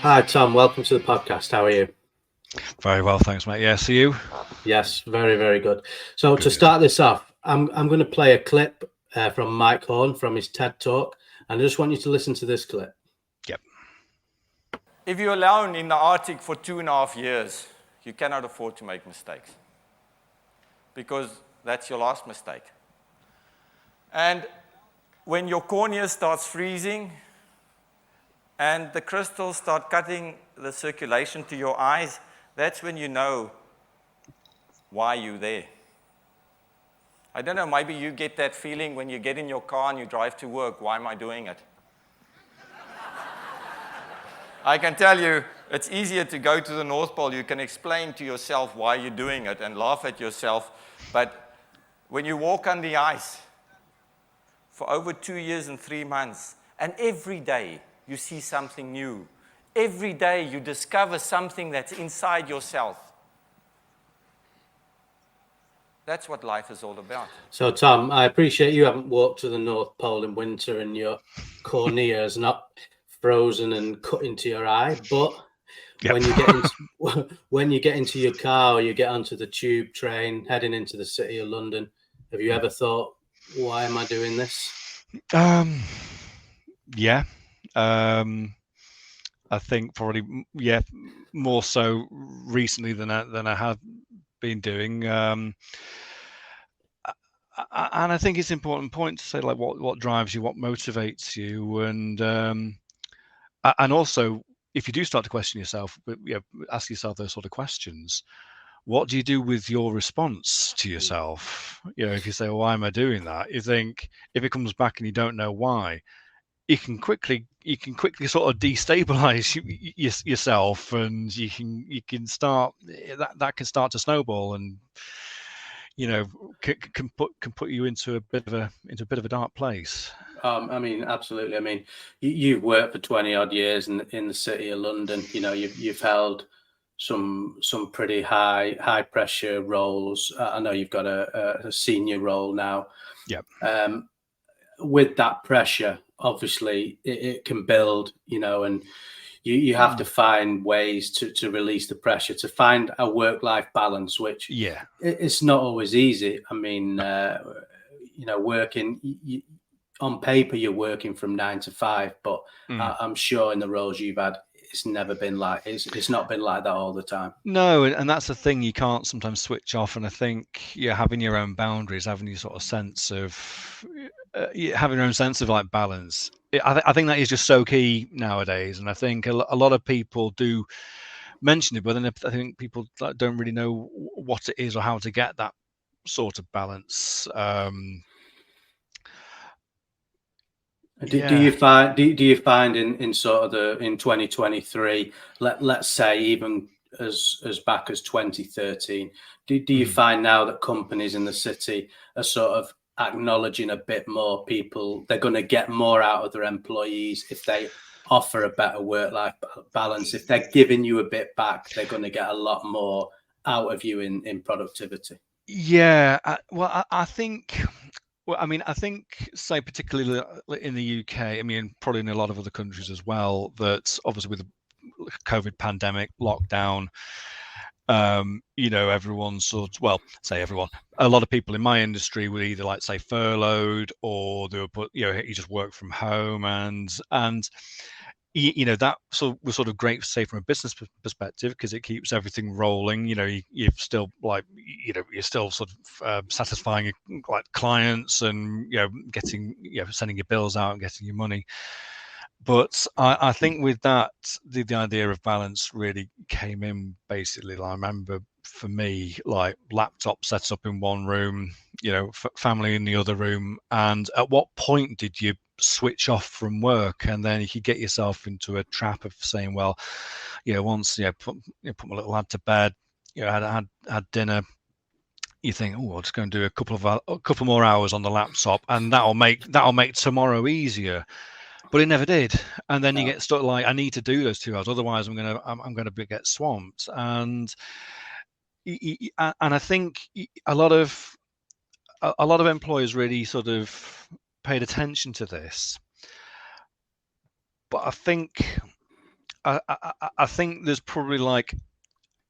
Hi, Tom. Welcome to the podcast. How are you? Very well, thanks, mate. Yeah, see you. Yes, very, very good. So to Good. start this off, I'm going to play a clip from Mike Horn from his TED Talk, and I just want you to listen to this clip. Yep. If you're alone in the Arctic for 2.5 years, you cannot afford to make mistakes because that's your last mistake. And when your cornea starts freezing and the crystals start cutting the circulation to your eyes, that's when you know why you're there. I don't know, maybe you get that feeling when you get in your car and you drive to work. Why am I doing it? I can tell you, it's easier to go to the North Pole. You can explain to yourself why you're doing it and laugh at yourself. But when you walk on the ice for over 2 years and 3 months, and every day you see something new, every day you discover something that's inside yourself. That's what life is all about. So, Tom, I appreciate you haven't walked to the North Pole in winter and your cornea is not frozen and cut into your eye, but Yep. when you get into your car or you get onto the tube train heading into the city of London, have you ever thought, why am I doing this? Yeah. I think probably more so recently than I have been doing. And I think it's an important point to say, like, what drives you, what motivates you, and also, if you do start to question yourself, ask yourself those sort of questions. What do you do with your response to yourself? If you say, well, why am I doing that? You think if it comes back and you don't know why, you can quickly sort of destabilize yourself, and you can start that can start to snowball, and can put you into a bit of a dark place. I mean, absolutely. I mean, you've worked for 20 odd years in the city of London. You've held some pretty high pressure roles. I know you've got a senior role now. Yep. With that pressure, obviously, it can build. And you have to find ways to release the pressure, to find a work-life balance, which it's not always easy. I mean, working. On paper, you're working from 9 to 5, but I'm sure in the roles you've had, it's never been like it's not been like that all the time. No, and that's the thing, you can't sometimes switch off. And I think having your own boundaries, having your sort of sense of having your own sense of like balance. I think that is just so key nowadays, and I think a lot of people do mention it, but then I think people don't really know what it is or how to get that sort of balance. Do you find in sort of in 2023, let's say even as back as 2013, do you find now that companies in the city are sort of acknowledging a bit more people, they're going to get more out of their employees if they offer a better work-life balance? If they're giving you a bit back, they're going to get a lot more out of you in productivity? Yeah, I think. Well, I mean, I think, say, particularly in the UK, I mean, probably in a lot of other countries as well, that obviously with the COVID pandemic lockdown, everyone's everyone, a lot of people in my industry were either, like, say, furloughed, or they were put, you just work from home, and that was sort of great, say, from a business perspective, because it keeps everything rolling. You're still you're still sort of satisfying like clients, and getting sending your bills out and getting your money. But I think with that, the idea of balance really came in, basically. I remember, for me, like, laptop set up in one room, family in the other room. And at what point did you switch off from work? And then you could get yourself into a trap of saying, well, once put my little lad to bed, had dinner, you think, oh, I'll just go and do a couple more hours on the laptop, and that'll make tomorrow easier. But it never did. And then you get stuck, like, I need to do those 2 hours, otherwise I'm gonna get swamped. And I think a lot of employers really sort of paid attention to this. But I think I think there's probably like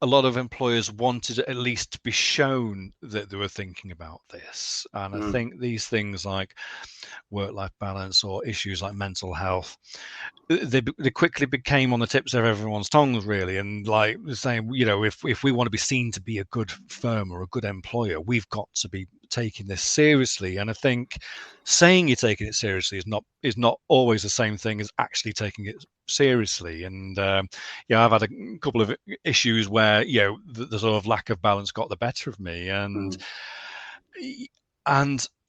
a lot of employers wanted at least to be shown that they were thinking about this. And I think these things like work-life balance or issues like mental health, they quickly became on the tips of everyone's tongues, really. And like saying, you know, if we want to be seen to be a good firm or a good employer, we've got to be taking this seriously. And I think saying you're taking it seriously is not always the same thing as actually taking it seriously. And yeah, I've had a couple of issues where, you know, the sort of lack of balance got the better of me, and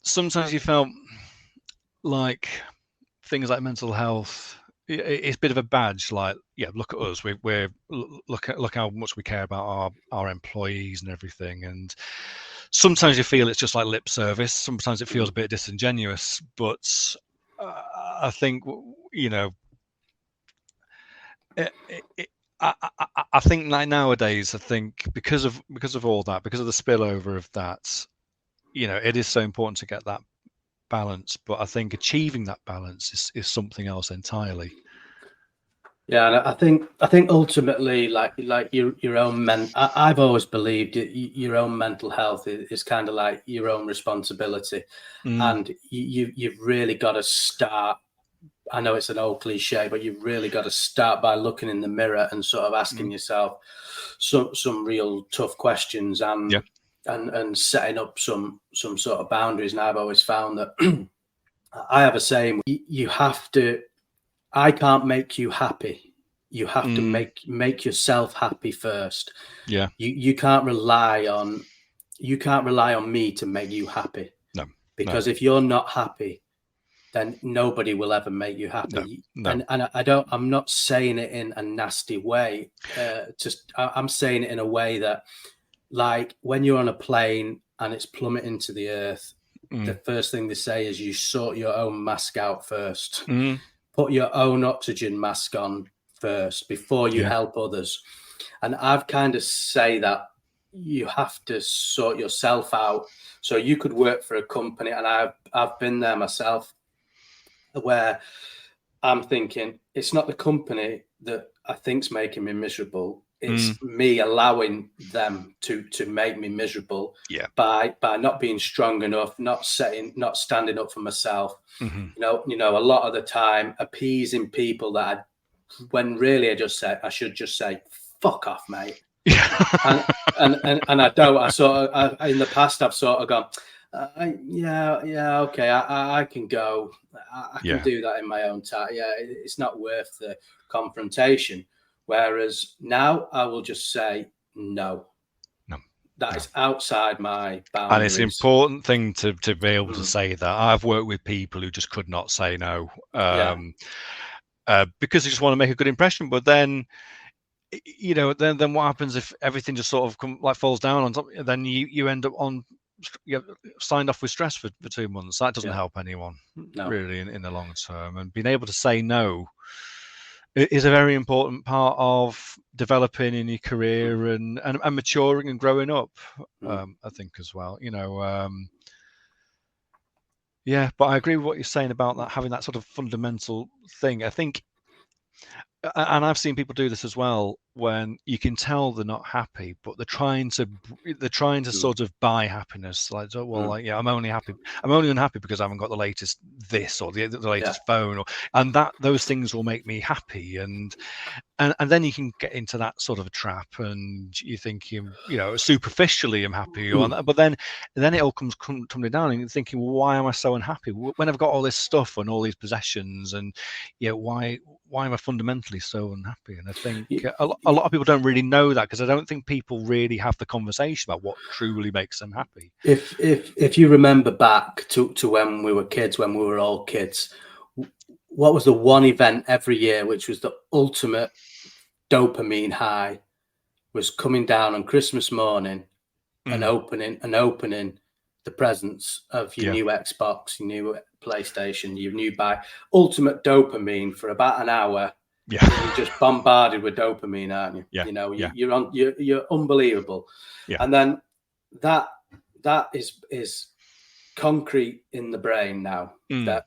sometimes you felt like things like mental health, it's a bit of a badge. Like, yeah, look at us, we're look how much we care about our employees and everything. And sometimes you feel it's just like lip service. Sometimes it feels a bit disingenuous. But I think, you know, I think like nowadays, I think because of all that, because of the spillover of that, you know, it is so important to get that balance. But I think achieving that balance is something else entirely. Yeah, and I think ultimately, like your own I've always believed your own mental health is kind of like your own responsibility, and you've really got to start. I know it's an old cliche, but you've really got to start by looking in the mirror and sort of asking yourself some real tough questions, and setting up some sort of boundaries. And I've always found that I have a saying: you have to. I can't make you happy. You have to make yourself happy first. Yeah. You can't rely on me to make you happy. No. Because if you're not happy, then nobody will ever make you happy. No. And I'm not saying it in a nasty way. I'm saying it in a way that, like, when you're on a plane and it's plummeting to the earth, the first thing they say is you sort your own mask out first. Put your own oxygen mask on first before you help others. And I've kind of say that you have to sort yourself out. So you could work for a company, and I've been there myself, where I'm thinking it's not the company that I think's making me miserable. It's me allowing them to make me miserable by not being strong enough, not standing up for myself. You know, a lot of the time appeasing people when really I should just say, fuck off, mate. and I don't. In the past I've sort of gone, okay, I can go. I can do that in my own time. Yeah, it's not worth the confrontation. Whereas now I will just say no. That is outside my boundaries. And it's an important thing to be able to say that. I've worked with people who just could not say no, because they just want to make a good impression. But then, you know, then what happens if everything just sort of falls down on top? Then you end up signed off with stress for 2 months. That doesn't help anyone really in the long term. And being able to say no is a very important part of developing in your career and maturing and growing up. I think as well, you know. Yeah, but I agree with what you're saying about that, having that sort of fundamental thing. I think, and I've seen people do this as well, when you can tell they're not happy, but they're trying to sort of buy happiness. Like, oh, well, like, yeah, I'm only unhappy because I haven't got the latest this or the latest phone, and those things will make me happy. And then you can get into that sort of a trap, and you think, you know, superficially I'm happy, but then it all comes tumbling down, and you're thinking, well, why am I so unhappy when I've got all this stuff and all these possessions, and why am I fundamentally so unhappy? And I think a lot of people don't really know that, because I don't think people really have the conversation about what truly makes them happy. If you remember back to when we were kids, when we were all kids, what was the one event every year which was the ultimate dopamine high? Was coming down on Christmas morning and opening the presents of your new Xbox, your new PlayStation, your new bike. Ultimate dopamine for about an hour. Yeah, you're just bombarded with dopamine, aren't you? Yeah, you know, you're unbelievable. Yeah, and then that is concrete in the brain now. That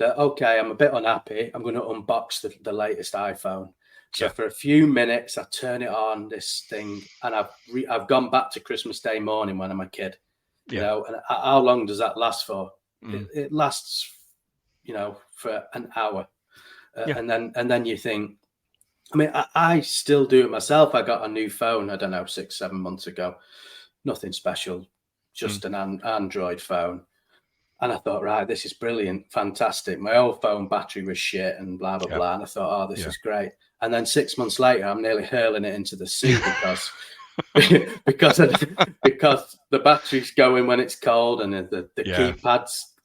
okay, I'm a bit unhappy. I'm going to unbox the latest iPhone. So for a few minutes, I turn it on, this thing, and I've gone back to Christmas Day morning when I'm a kid. You know, and how long does that last for? It lasts, you know, for an hour, and then you think. I mean, I still do it myself. I got a new phone, I don't know, 6-7 months ago. Nothing special, just an Android phone. And I thought, right, this is brilliant, fantastic. My old phone battery was shit and blah, blah, blah. And I thought, oh, this is great. And then 6 months later, I'm nearly hurling it into the sea because the battery's going when it's cold and the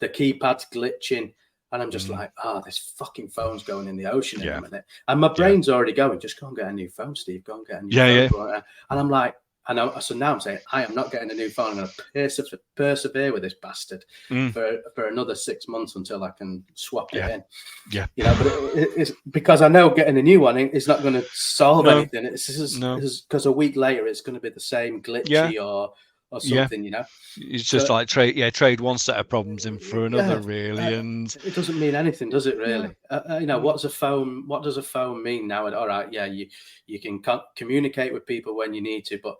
keypad's glitching. And I'm just like, this fucking phone's going in the ocean in a minute. And my brain's already going, just go and get a new phone, Steve. Go and get a new phone. And I'm like, I know. So now I'm saying, I am not getting a new phone. I'm going to persevere with this bastard for another 6 months until I can swap it in. Yeah. You know, but it's because I know getting a new one is not going to solve anything. It's because a week later it's going to be the same glitchy or something, you know. It's just like trade one set of problems in for another, really, and it doesn't mean anything, does it? Really, you know, what does a phone mean now? All right, you can communicate with people when you need to, but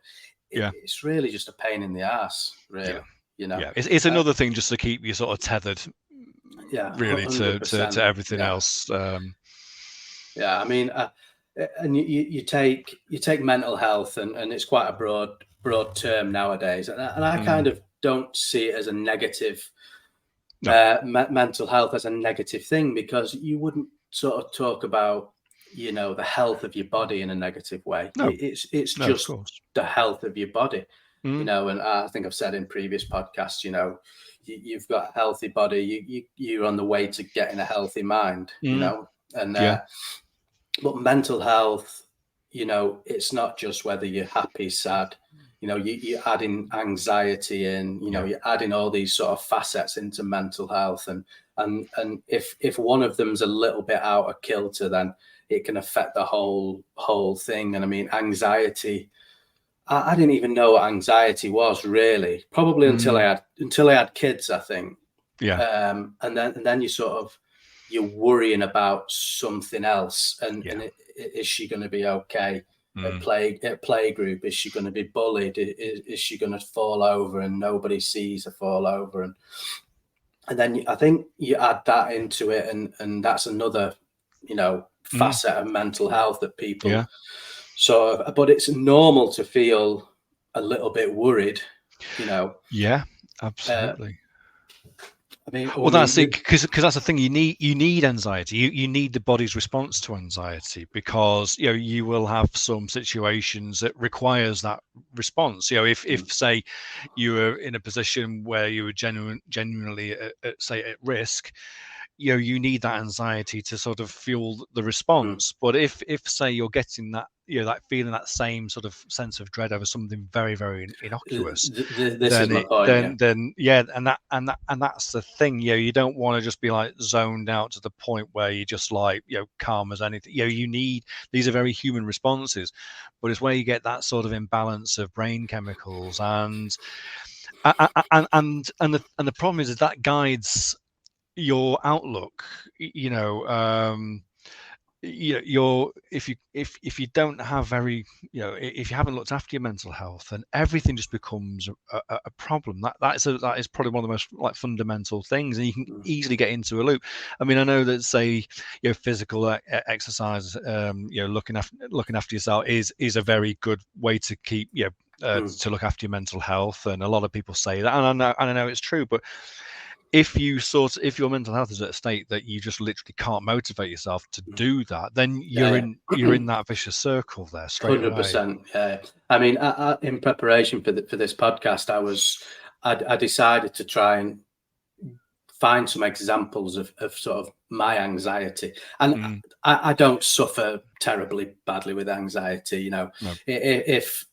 it's really just a pain in the ass, really. You know, it's another thing just to keep you sort of tethered, really, to everything else. I mean, and you take mental health, and it's quite a broad term nowadays, and I kind of don't see it as a negative mental health as a negative thing, because you wouldn't sort of talk about, you know, the health of your body in a negative way. It's just the health of your body, you know. And I think I've said in previous podcasts, you know, you've got a healthy body, you're on the way to getting a healthy mind, you know. And but mental health, you know, it's not just whether you're happy, sad. You know, you're adding anxiety in, you know, you're adding all these sort of facets into mental health. And if one of them's a little bit out of kilter, then it can affect the whole thing. And I mean, anxiety, I didn't even know what anxiety was, really, probably until I had kids, I think. And then you're worrying about something else. And is she going to be okay? At play group, is she going to be bullied? Is she going to fall over and nobody sees her fall over? And then I think you add that into it, and that's another, you know, facet of mental health that people sort of. But it's normal to feel a little bit worried, you know. Yeah, absolutely. I mean, well, that's it, because that's the thing. You need anxiety. You need the body's response to anxiety, because, you know, you will have some situations that requires that response. You know, if say you were in a position where you were genuinely say at risk, you know, you need that anxiety to sort of fuel the response. But if say you're getting that, you know, that feeling, that same sort of sense of dread over something very, very innocuous, then that's the thing. You know, you don't want to just be like zoned out to the point where you're just like, you know, calm as anything. You know, you need, these are very human responses, but it's where you get that sort of imbalance of brain chemicals, and the problem is that guides your outlook. You know, if you don't have very, you know, if you haven't looked after your mental health, then everything just becomes a problem. That is probably one of the most like fundamental things, and you can easily get into a loop. I mean, I know that, say, you know, physical exercise, you know, looking after yourself is a very good way to keep, you know, to look after your mental health, and a lot of people say that, and I know it's true, but if your mental health is at a state that you just literally can't motivate yourself to do that, then you're in that vicious circle there straight 100%. Yeah. I mean, in preparation for this podcast, I decided to try and find some examples of sort of my anxiety, and I don't suffer terribly badly with anxiety. You know, if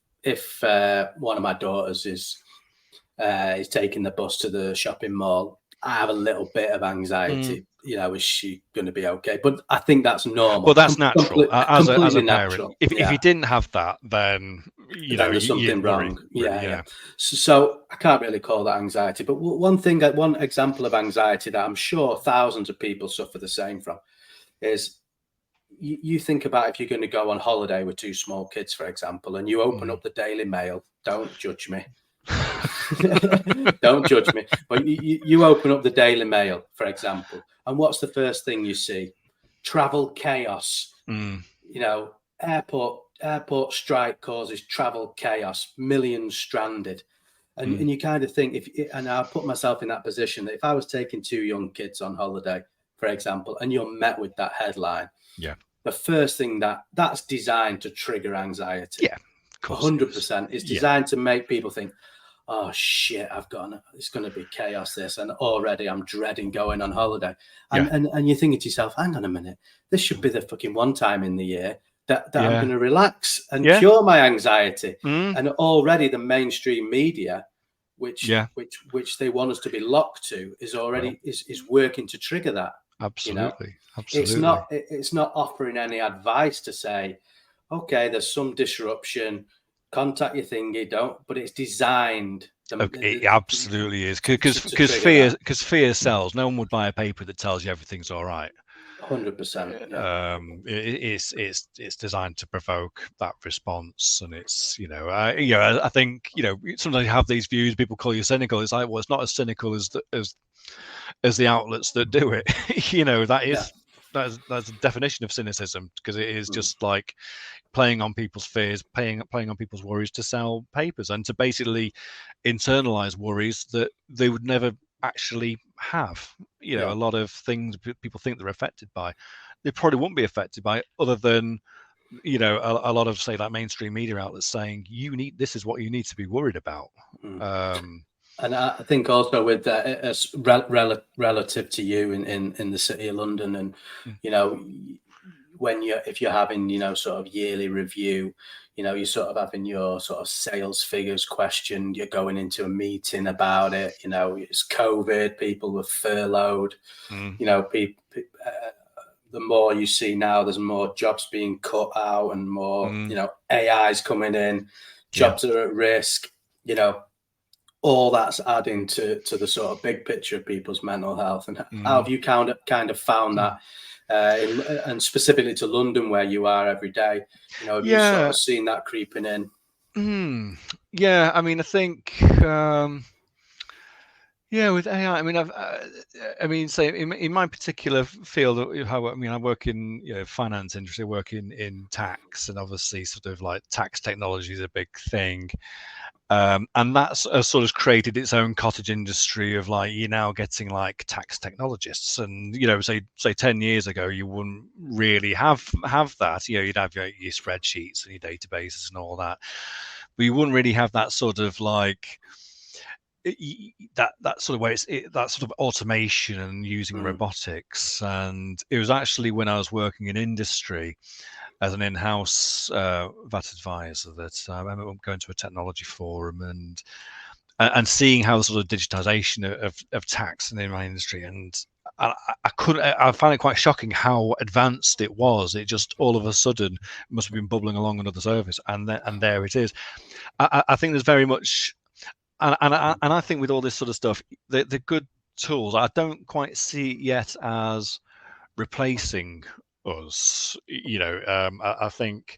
one of my daughters is taking the bus to the shopping mall, I have a little bit of anxiety. You know, is she going to be okay? But I think that's normal. Well, that's natural. As a parent, natural. If you didn't have that, then there's something wrong. Yeah. So I can't really call that anxiety. But one example of anxiety that I'm sure thousands of people suffer the same from is you think about if you're going to go on holiday with two small kids, for example, and you open up the Daily Mail. Don't judge me. Don't judge me. But you open up the Daily Mail, for example, and what's the first thing you see? Travel chaos. You know, airport strike causes travel chaos. Millions stranded. And you kind of think, and I'll put myself in that position, that if I was taking two young kids on holiday, for example, and you're met with that headline, the first thing that's designed to trigger anxiety. Yeah, of course 100%. It's designed to make people think, oh shit, it's going to be chaos this, and already I'm dreading going on holiday. And you're thinking to yourself, hang on a minute, this should be the fucking one time in the year that I'm going to relax and cure my anxiety. And already the mainstream media, which they want us to be locked to, is already is working to trigger that. Absolutely. You know? Absolutely. It's not offering any advice to say, okay, there's some disruption, contact your thingy, but it's designed. It absolutely is, because fear sells. No one would buy a paper that tells you everything's all right. 100%. It's designed to provoke that response, and it's I think sometimes you have these views. People call you cynical. It's like, well, it's not as cynical as the outlets that do it. That's the definition of cynicism, because it is just like playing on people's fears, playing on people's worries to sell papers, and to basically internalize worries that they would never actually have. A lot of things people think they're affected by, they probably won't be affected by, other than a lot of, say, like mainstream media outlets saying this is what you need to be worried about. And I think also with that, relative to you in the City of London, and if you're having sort of yearly review, you're sort of having your sort of sales figures questioned. You're going into a meeting about it. It's COVID. People were furloughed. People. The more you see now, there's more jobs being cut out, and more AI's coming in. Jobs are at risk. All that's adding to the sort of big picture of people's mental health. And how have you kind of found that, and specifically to London, where you are every day? Have you sort of seen that creeping in? Yeah, I mean, I think, with AI, I mean, say in my particular field, I work in finance industry, I work in tax, and obviously sort of like tax technology is a big thing. And that's sort of created its own cottage industry of, like, you're now getting like tax technologists, and say 10 years ago you wouldn't really have that. You'd have your spreadsheets and your databases and all that, but you wouldn't really have that sort of like that sort of way. That sort of automation and using robotics. And it was actually when I was working in industry as an in-house VAT advisor that I remember going to a technology forum and seeing how the sort of digitization of tax in my industry, and I found it quite shocking how advanced it was. It just all of a sudden must have been bubbling along under the surface, and there it is. I think there's very much, and I think with all this sort of stuff, the good tools, I don't quite see it yet as replacing us. I think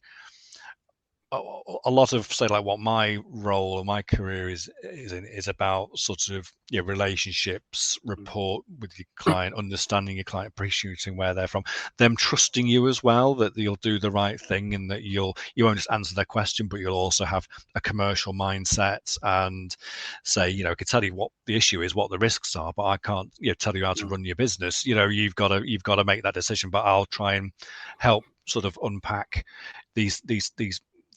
a lot of, say, like what my role or my career is about, sort of relationships, rapport with your client, understanding your client, appreciating where they're from, them trusting you as well, that you'll do the right thing, and that you won't just answer their question, but you'll also have a commercial mindset, and say, I can tell you what the issue is, what the risks are, but I can't tell you how to run your business. You've got to make that decision, but I'll try and help sort of unpack these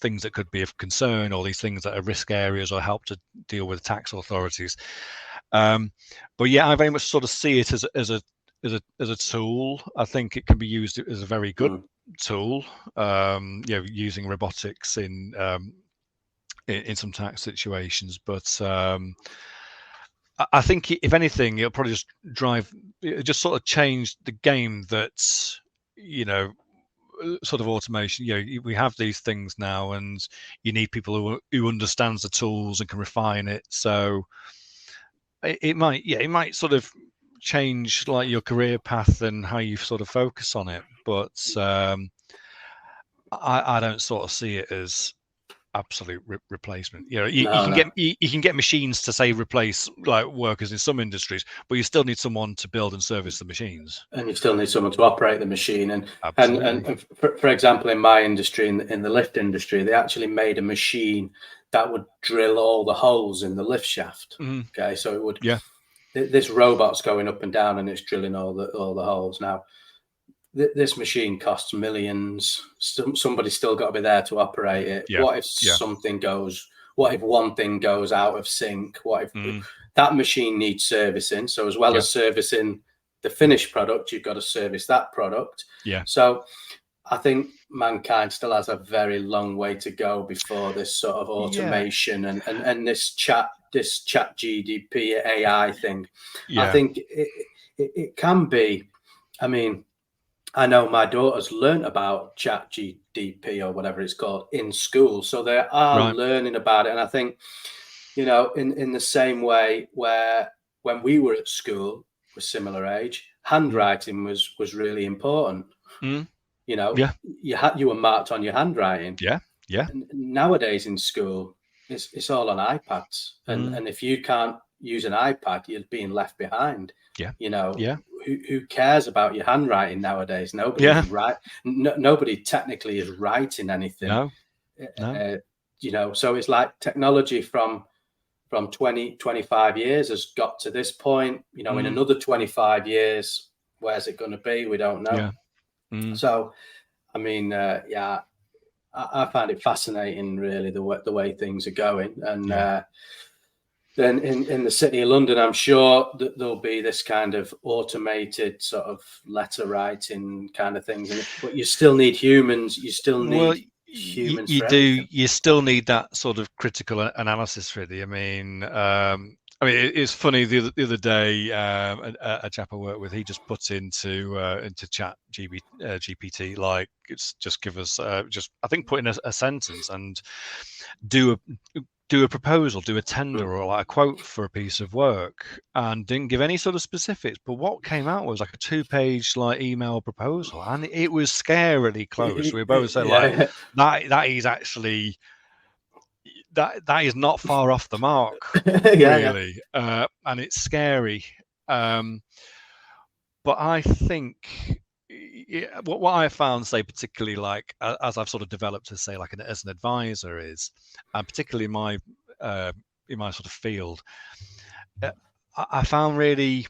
things that could be of concern, or these things that are risk areas, or help to deal with tax authorities. But I very much sort of see it as a tool. I think it can be used as a very good tool. Using robotics in some tax situations, but I think if anything, it'll probably just sort of change the game. That sort of automation, we have these things now, and you need people who understands the tools and can refine it. So it might sort of change like your career path and how you sort of focus on it. But I don't sort of see it as absolute replacement. You know, you can get machines to say replace like workers in some industries, but you still need someone to build and service the machines, and you still need someone to operate the machine. And for example, in my industry, in the lift industry, they actually made a machine that would drill all the holes in the lift shaft. Okay, so it would. Yeah. This robot's going up and down, and it's drilling all the holes. Now, this machine costs millions. Somebody's still got to be there to operate it. Yeah. What if something goes? What if one thing goes out of sync? What if that machine needs servicing? So as well as servicing the finished product, you've got to service that product. Yeah. So I think mankind still has a very long way to go before this sort of automation and this chat GDP AI thing. I think it can be. I mean, I know my daughter's learned about chat GDP or whatever it's called in school. So they are learning about it. And I think, you know, in the same way where when we were at school, we're similar age, handwriting was really important. You know, you were marked on your handwriting. Yeah. And nowadays in school, it's all on iPads. And if you can't use an iPad, you're being left behind. You know, who cares about your handwriting nowadays? Nobody technically is writing anything. No. You know, so it's like technology from 25 years has got to this point. You know, in another 25 years, where's it going to be? We don't know. So, I mean, I find it fascinating, really, the way things are going. And then in the city of London, I'm sure that there'll be this kind of automated sort of letter writing kind of things. But you still need humans. You still need humans. You do. You still need that sort of critical analysis, really. I mean, it's funny. The other day, a chap I work with, he just put into chat GPT, like, it's just give us I think put in a sentence and do a proposal, do a tender or like a quote for a piece of work, and didn't give any sort of specifics. But what came out was like a 2-page like email proposal, and it was scarily close. We both said like that is actually that is not far off the mark, really. And it's scary. But I think what I found, say, particularly like as I've sort of developed to say like as an advisor is, and particularly in my sort of field, I found really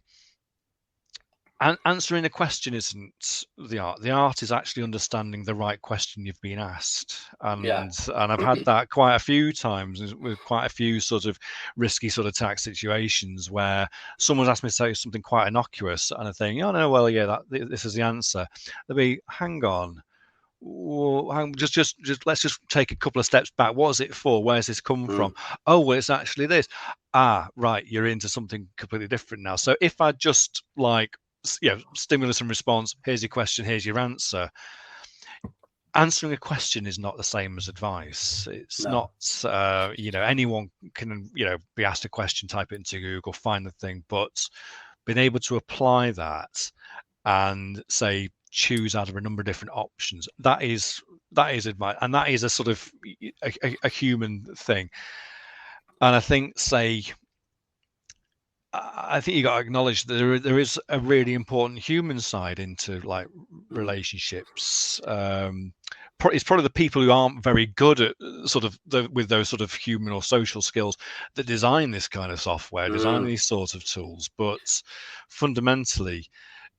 answering a question isn't the art. The art is actually understanding the right question you've been asked. And I've had that quite a few times with quite a few sort of risky sort of tax situations where someone's asked me to say something quite innocuous, and I think, oh no, well, yeah, this is the answer. They'll be, hang on. Just let's just take a couple of steps back. What is it for? Where's this come from? Oh, well, it's actually this. Right, you're into something completely different now. So if I just like, stimulus and response, here's your question, here's your answer. Answering a question is not the same as advice. It's not, anyone can, be asked a question, type it into Google, find the thing, but being able to apply that and say, choose out of a number of different options, that is advice, and that is a sort of a human thing. And I think, I think you got to acknowledge that there is a really important human side into like relationships. It's probably the people who aren't very good at sort of with those sort of human or social skills that design this kind of software, design these sorts of tools. But fundamentally,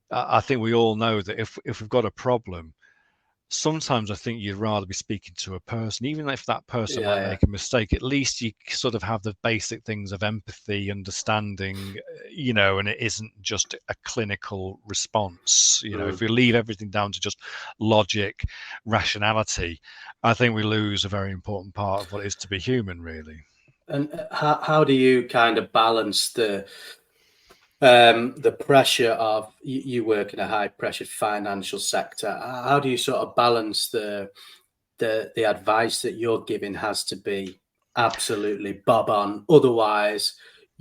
I think we all know that if we've got a problem, sometimes I think you'd rather be speaking to a person, even if that person might make a mistake. At least you sort of have the basic things of empathy, understanding, and it isn't just a clinical response. If we leave everything down to just logic, rationality, I think we lose a very important part of what it is to be human, really. And how do you kind of balance the pressure of you work in a high pressure financial sector? How do you sort of balance the advice that you're giving has to be absolutely bob on, otherwise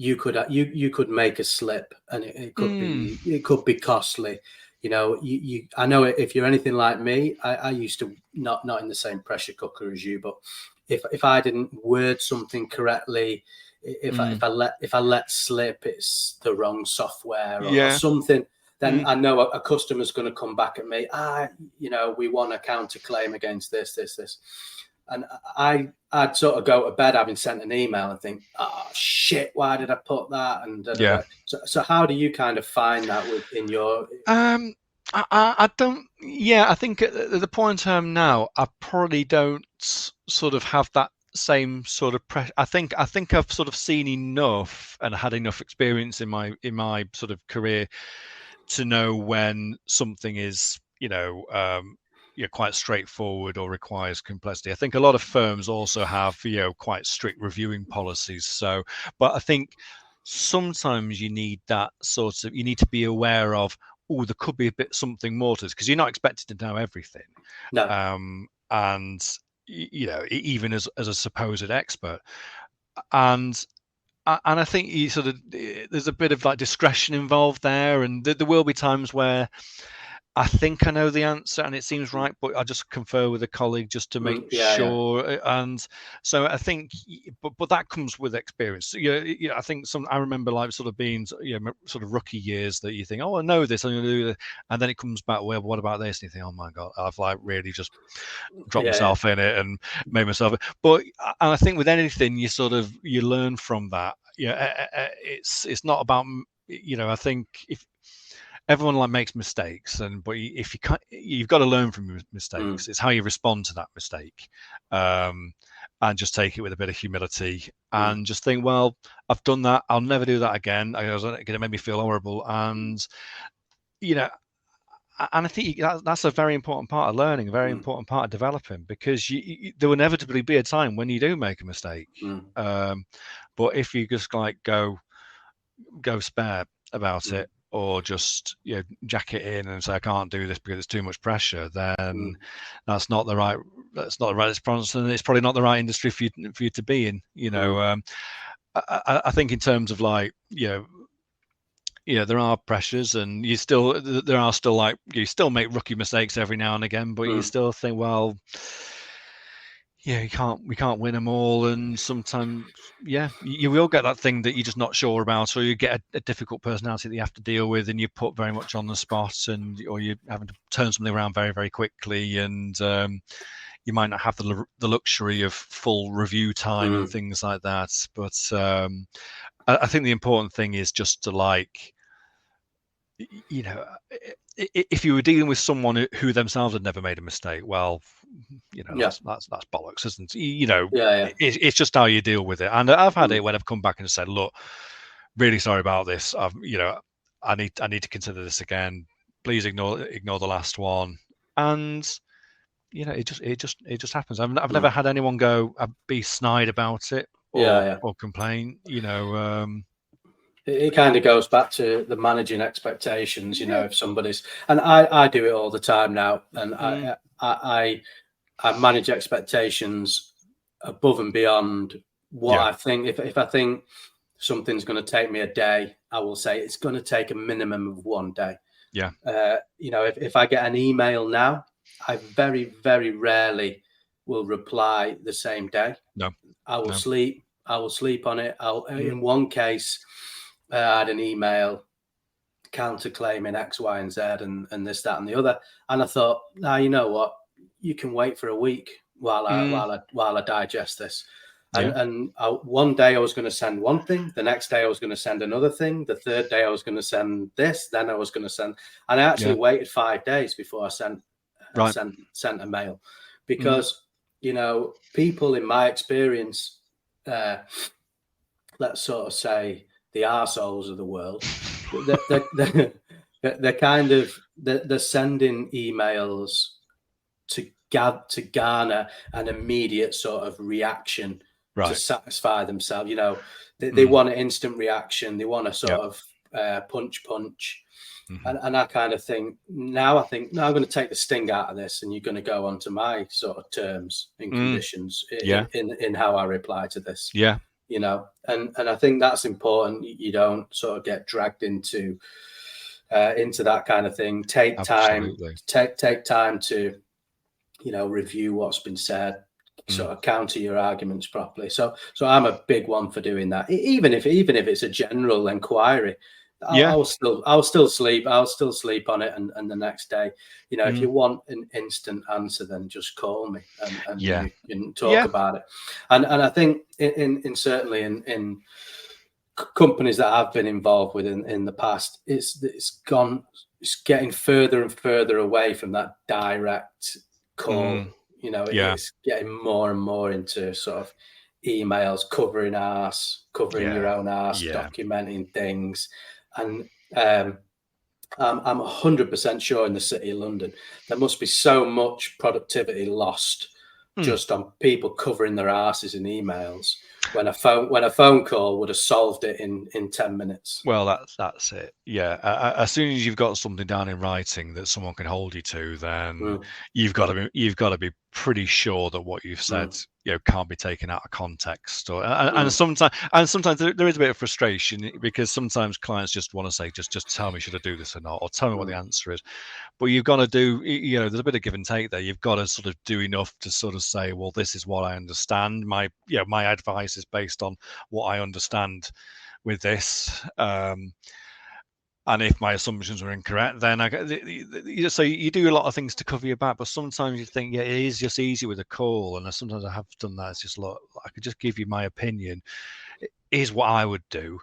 you could make a slip, and it could be costly. You know, I know if you're anything like me, I used to not in the same pressure cooker as you, but if I didn't word something correctly, if I let slip, it's the wrong software or something, then I know a customer's going to come back at me. You know, we want a counterclaim against this. And I'd sort of go to bed having sent an email and think, oh shit, why did I put that? And so how do you kind of find that within your? I don't. Yeah, I think at the point I am now, I probably don't sort of have that same sort of pressure. I think I've sort of seen enough and had enough experience in my sort of career to know when something is, quite straightforward or requires complexity. I think a lot of firms also have, quite strict reviewing policies. So, but I think sometimes you need you need to be aware of, there could be a bit something more to this, because you're not expected to know everything. No. And, even as a supposed expert. And I think there's a bit of like discretion involved there, and there will be times where I think I know the answer and it seems right, but I just confer with a colleague just to make sure. Yeah. And so I think, but that comes with experience. I think I remember like sort of being, sort of rookie years that you think, oh, I know this, I'm going to do this. And then it comes back, well, what about this? And you think, oh my God, I've like really just dropped myself in it and made myself. But I think with anything, you learn from that. It's not about, I think if everyone like makes mistakes, but if you can't, you've got to learn from your mistakes. It's how you respond to that mistake, and just take it with a bit of humility and just think, well, I've done that, I'll never do that again. It made me feel horrible, and and I think that's a very important part of learning, a very important part of developing, because there will inevitably be a time when you do make a mistake. But if you just like go spare about it, or just jack it in and say I can't do this because it's too much pressure, then that's not the right response, and it's probably not the right industry for you to be in. I think in terms of like there are pressures, and you still make rookie mistakes every now and again, but you still think, well, we can't win them all, and sometimes you will get that thing that you're just not sure about, or you get a difficult personality that you have to deal with, and you put very much on the spot, or you're having to turn something around very, very quickly, and you might not have the luxury of full review time and things like that. But I think the important thing is just to like, if you were dealing with someone who themselves had never made a mistake, well, that's bollocks, isn't it? It's just how you deal with it. And I've had it when I've come back and said, look, really sorry about this. I need to consider this again. Please ignore the last one. And it just happens. I've never had anyone be snide about it or complain. It kind of goes back to the managing expectations. If somebody's, and I do it all the time now, and I manage expectations above and beyond what I think. If I think something's going to take me a day, I will say it's going to take a minimum of 1 day. Yeah. If I get an email now, I very, very rarely will reply the same day. No. I will sleep on it. In one case, I had an email counterclaiming X, Y, and Z, and this, that, and the other. And I thought, you know what? You can wait for a week while I digest this. And one day I was going to send one thing. The next day I was going to send another thing. The third day I was going to send this. Then I was going to send. And I actually waited 5 days before I sent a mail, because people in my experience, let's sort of say the arseholes of the world, they're kind of they're sending emails to garner an immediate sort of reaction to satisfy themselves. They want an instant reaction. They want a sort of punch. And I kind of think, now I'm going to take the sting out of this, and you're going to go on to my sort of terms and conditions in how I reply to this. Yeah. you know, and I think that's important. You don't sort of get dragged into that kind of thing. Take Absolutely. time, take time to, you know, review what's been said, sort of counter your arguments properly. So I'm a big one for doing that. Even if it's a general inquiry, I'll still sleep on it, and the next day, you know, if you want an instant answer, then just call me and you can talk about it. And I think in certainly in companies that I've been involved with in the past, it's getting further and further away from that direct call. You know, it's getting more and more into sort of emails, covering your own ass, documenting things. And I'm 100% sure in the City of London, there must be so much productivity lost just on people covering their asses in emails, when a phone call would have solved it in 10 minutes. Well, that's it. Yeah. As soon as you've got something down in writing that someone can hold you to, then you've got to be pretty sure that what you've said, you know, can't be taken out of context. Or and sometimes there is a bit of frustration, because sometimes clients just want to say, just tell me, should I do this or not, or tell me what the answer is. But you've got to do, you know, there's a bit of give and take there. You've got to sort of do enough to sort of say, well, this is what I understand. My advice is based on what I understand with this, and if my assumptions are incorrect, then so you do a lot of things to cover your back. But sometimes you think, it is just easy with a call, and sometimes I have done that. It's just, look, I could just give you my opinion. Here's what I would do,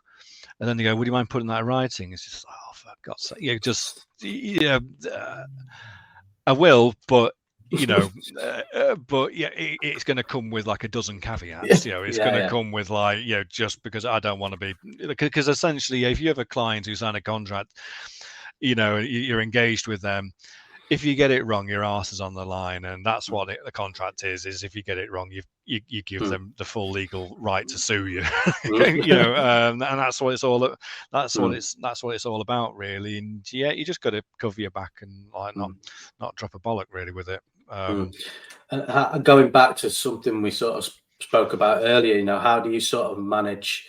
and then they go, would you mind putting that in writing? It's just, oh, for God's sake, I will, but you know, but it's going to come with like a dozen caveats. You know, it's going to come with, like, you know, just because I don't want to be, because essentially, if you have a client who signed a contract, you know, you're engaged with them. If you get it wrong, your arse is on the line, and that's what the contract is. Is if you get it wrong, you give them the full legal right to sue you. You know, and that's what it's all. That's what it's all about, really. And you just got to cover your back and, like, not drop a bollock really with it. Going back to something we sort of spoke about earlier, you know, how do you sort of manage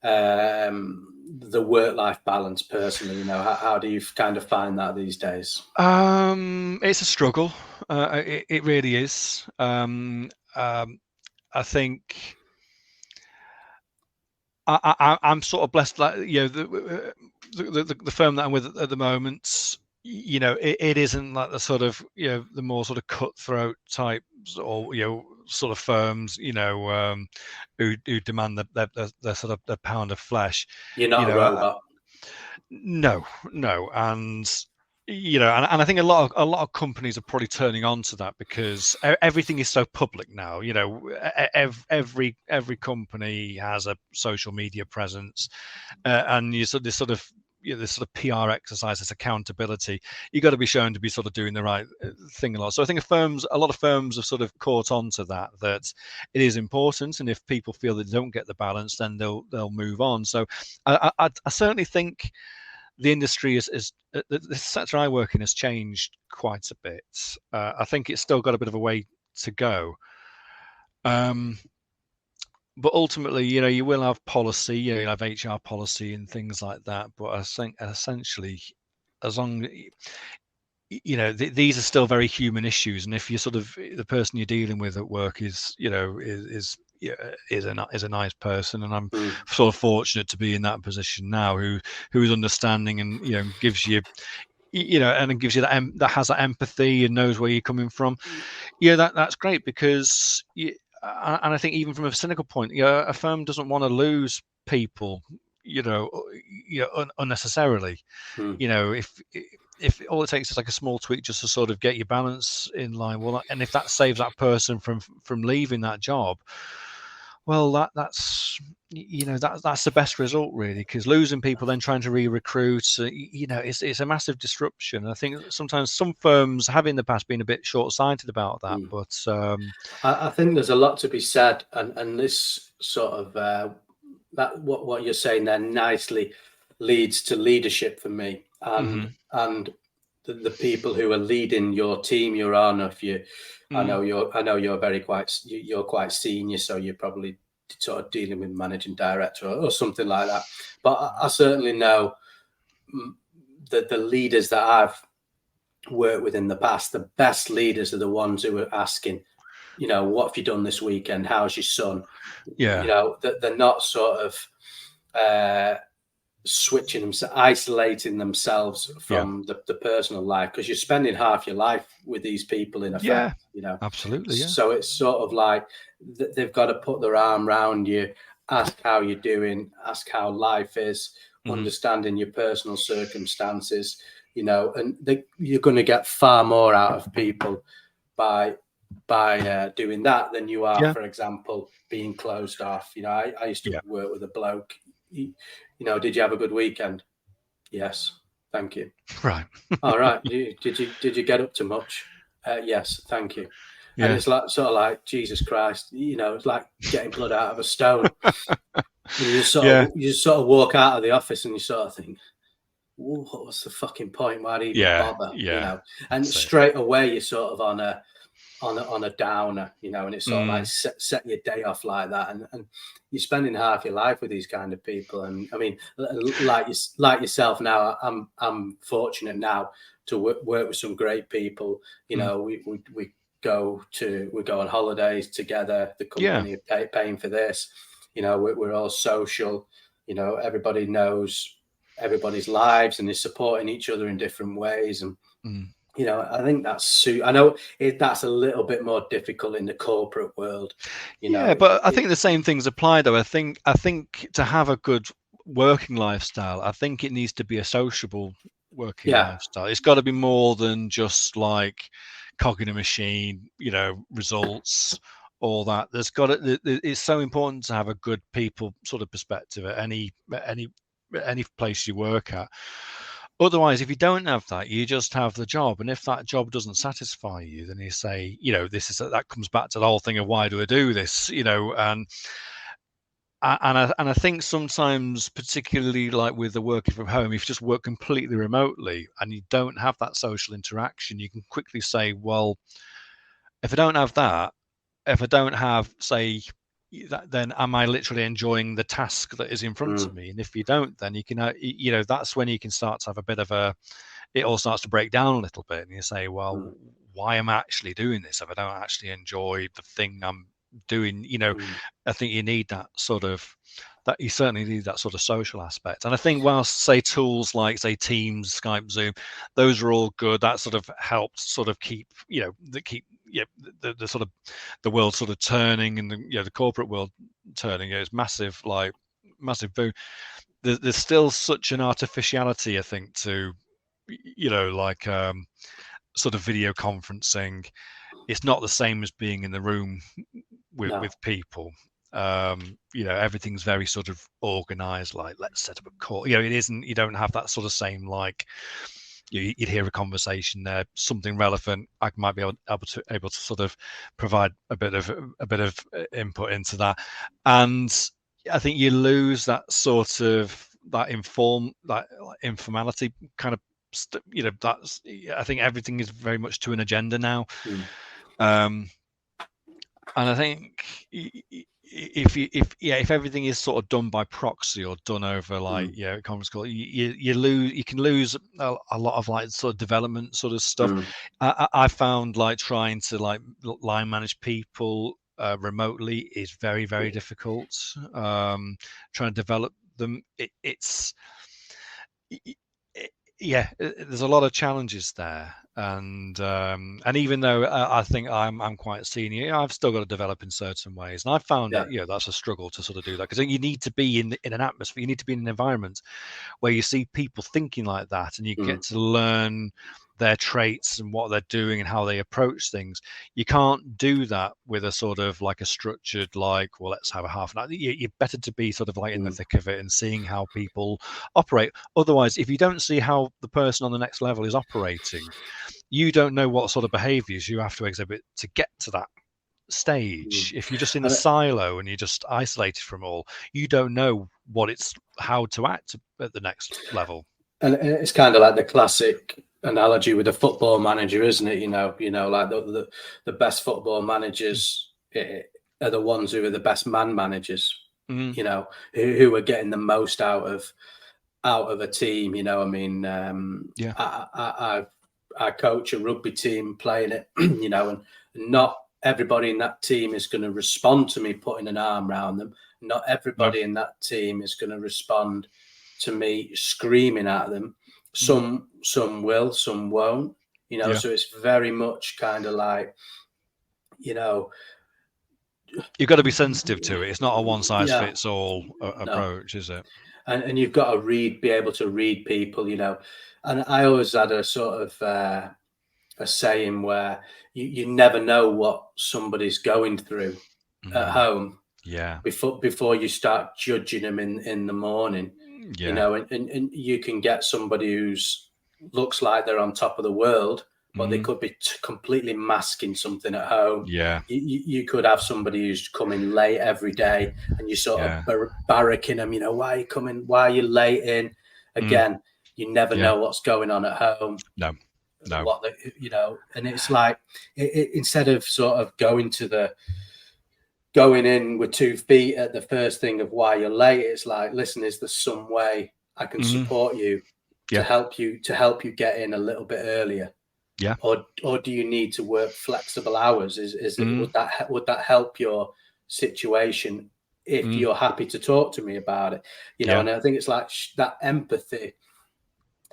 the work-life balance personally? You know, how do you kind of find that these days? It's a struggle. It really is. I think I'm sort of blessed. Like, you know, the firm that I'm with at the moment, you know, it isn't like the sort of, you know, the more sort of cutthroat types, or, you know, sort of firms, you know, who demand the sort of the pound of flesh. You're not a robot. No, and, you know, and I think a lot of companies are probably turning on to that, because everything is so public now. You know, every company has a social media presence, and this sort of PR exercise, this accountability. You got to be shown to be sort of doing the right thing a lot. So I think a lot of firms have sort of caught on to that it is important, and if people feel that they don't get the balance, then they'll move on. So I certainly think the industry is the sector I work in has changed quite a bit. I think it's still got a bit of a way to go. But ultimately, you know, you will have policy, you know, you'll have HR policy and things like that. But I think essentially, as long, you know, these are still very human issues, and if you're sort of, the person you're dealing with at work is, you know, is a nice person, and I'm sort of fortunate to be in that position now, who is understanding, and, you know, gives you, you know, and it gives you that has that empathy and knows where you're coming from. Yeah, that's great, because and I think even from a cynical point, you know, a firm doesn't want to lose people, you know, unnecessarily. You know, if all it takes is like a small tweak just to sort of get your balance in line, well, and if that saves that person from leaving that job, well, that's, you know, that's the best result, really, because losing people, then trying to re-recruit, you know, it's a massive disruption. I think sometimes some firms have in the past been a bit short-sighted about that, but I think there's a lot to be said, and this sort of that what you're saying there nicely leads to leadership for me, and the people who are leading your team you're on. If you, I know you're quite senior, so you're probably sort of dealing with managing director or something like that. But I certainly know that the leaders that I've worked with in the past, the best leaders are the ones who are asking, you know, what have you done this weekend? How's your son? Yeah. You know, that they're not sort of switching themselves, isolating themselves from the personal life, because you're spending half your life with these people in effect, you know. Absolutely. Yeah. So it's sort of like they've got to put their arm around you, ask how you're doing, ask how life is, understanding your personal circumstances, you know, and you're going to get far more out of people by doing that than you are, for example, being closed off. You know, I used to work with a bloke. You know, did you have a good weekend? Yes, thank you. Right. All right. Did you get up to much? Yes, thank you. Yeah. And it's like sort of like, Jesus Christ, you know, it's like getting blood out of a stone. You just sort of walk out of the office and you sort of think, what's the fucking point? Why do you even bother? You know, and straight away you're sort of on a downer, you know, and it's sort of like set your day off like that, and you're spending half your life with these kind of people. And I mean, like yourself now, I'm fortunate now to work with some great people. You know, we go on holidays together. The company are paying for this. You know, we're all social. You know, everybody knows everybody's lives and is supporting each other in different ways. And you know, I think I know that's a little bit more difficult in the corporate world. You know, but I think the same things apply, though. I think to have a good working lifestyle, I think it needs to be a sociable working lifestyle. It's got to be more than just like cog in a machine, you know, results, all that. It's so important to have a good people sort of perspective at any place you work at. Otherwise, if you don't have that, you just have the job, and if that job doesn't satisfy you, then you say, you know, that comes back to the whole thing of why do I do this, you know, and I think sometimes, particularly like with the working from home, if you just work completely remotely and you don't have that social interaction, you can quickly say, well, if I don't have that, if I don't have, say, that, then am I literally enjoying the task that is in front of me? And if you don't, then you can, you know, that's when you can start to have a bit of it all starts to break down a little bit, and you say, well, why am I actually doing this if I don't actually enjoy the thing I'm doing? You know, I think you need that sort of, that you certainly need that sort of social aspect. And I think whilst, say, tools like, say, Teams, Skype, Zoom, those are all good. That sort of helps sort of keep, you know, the sort of the world sort of turning, and the corporate world turning. It's massive boom. There's still such an artificiality, I think, to, you know, like sort of video conferencing. It's not the same as being in the room with people. You know, everything's very sort of organized, like, let's set up a call. You know, it isn't, you don't have that sort of same, like, you'd hear a conversation there, something relevant. I might be able to sort of provide a bit of input into that, and I think you lose that sort of that informality kind of. You know, that's, I think everything is very much to an agenda now. And I think if everything is sort of done by proxy or done over like conference call, you can lose a lot of like sort of development sort of stuff. I found like trying to like line manage people remotely is very, very difficult. Trying to develop them, there's a lot of challenges there, and even though I think I'm quite senior, I've still got to develop in certain ways, and I found that that's a struggle to sort of do that, because you need to be in an atmosphere, you need to be in an environment where you see people thinking like that, and you get to learn their traits and what they're doing and how they approach things. You can't do that with a sort of like a structured, like, well, let's have a half an hour. You're better to be sort of like in the thick of it and seeing how people operate. Otherwise, if you don't see how the person on the next level is operating, you don't know what sort of behaviors you have to exhibit to get to that stage. If you're just in a silo and you're just isolated from all, you don't know how to act at the next level. And it's kind of like the classic analogy with a football manager, isn't it? You know, like the best football managers are the ones who are the best man managers. Mm. You know, who are getting the most out of a team. You know, I mean, Yeah. I coach a rugby team playing it. You know, and not everybody in that team is going to respond to me putting an arm around them. Not everybody in that team is going to respond to me screaming at them. Some will, some won't. You know, so it's very much kind of like, you know, you've got to be sensitive to it. It's not a one size yeah, fits all approach, is it? And you've got to be able to read people, you know. And I always had a sort of a saying where you never know what somebody's going through at home. Yeah. Before you start judging them in the morning, Yeah. you know, and you can get somebody who's looks like they're on top of the world, but they could be completely masking something at home. Yeah. You could have somebody who's coming late every day, and you sort of barracking them. You know, why are you coming? Why are you late in? Again, you never know what's going on at home. No. What you know, and it's like instead of sort of going in with 2 feet at the first thing of why you're late, it's like, listen, is there some way I can support you to help you get in a little bit earlier? Yeah. Or do you need to work flexible hours? Is it would that help your situation if you're happy to talk to me about it? You know, and I think it's like that empathy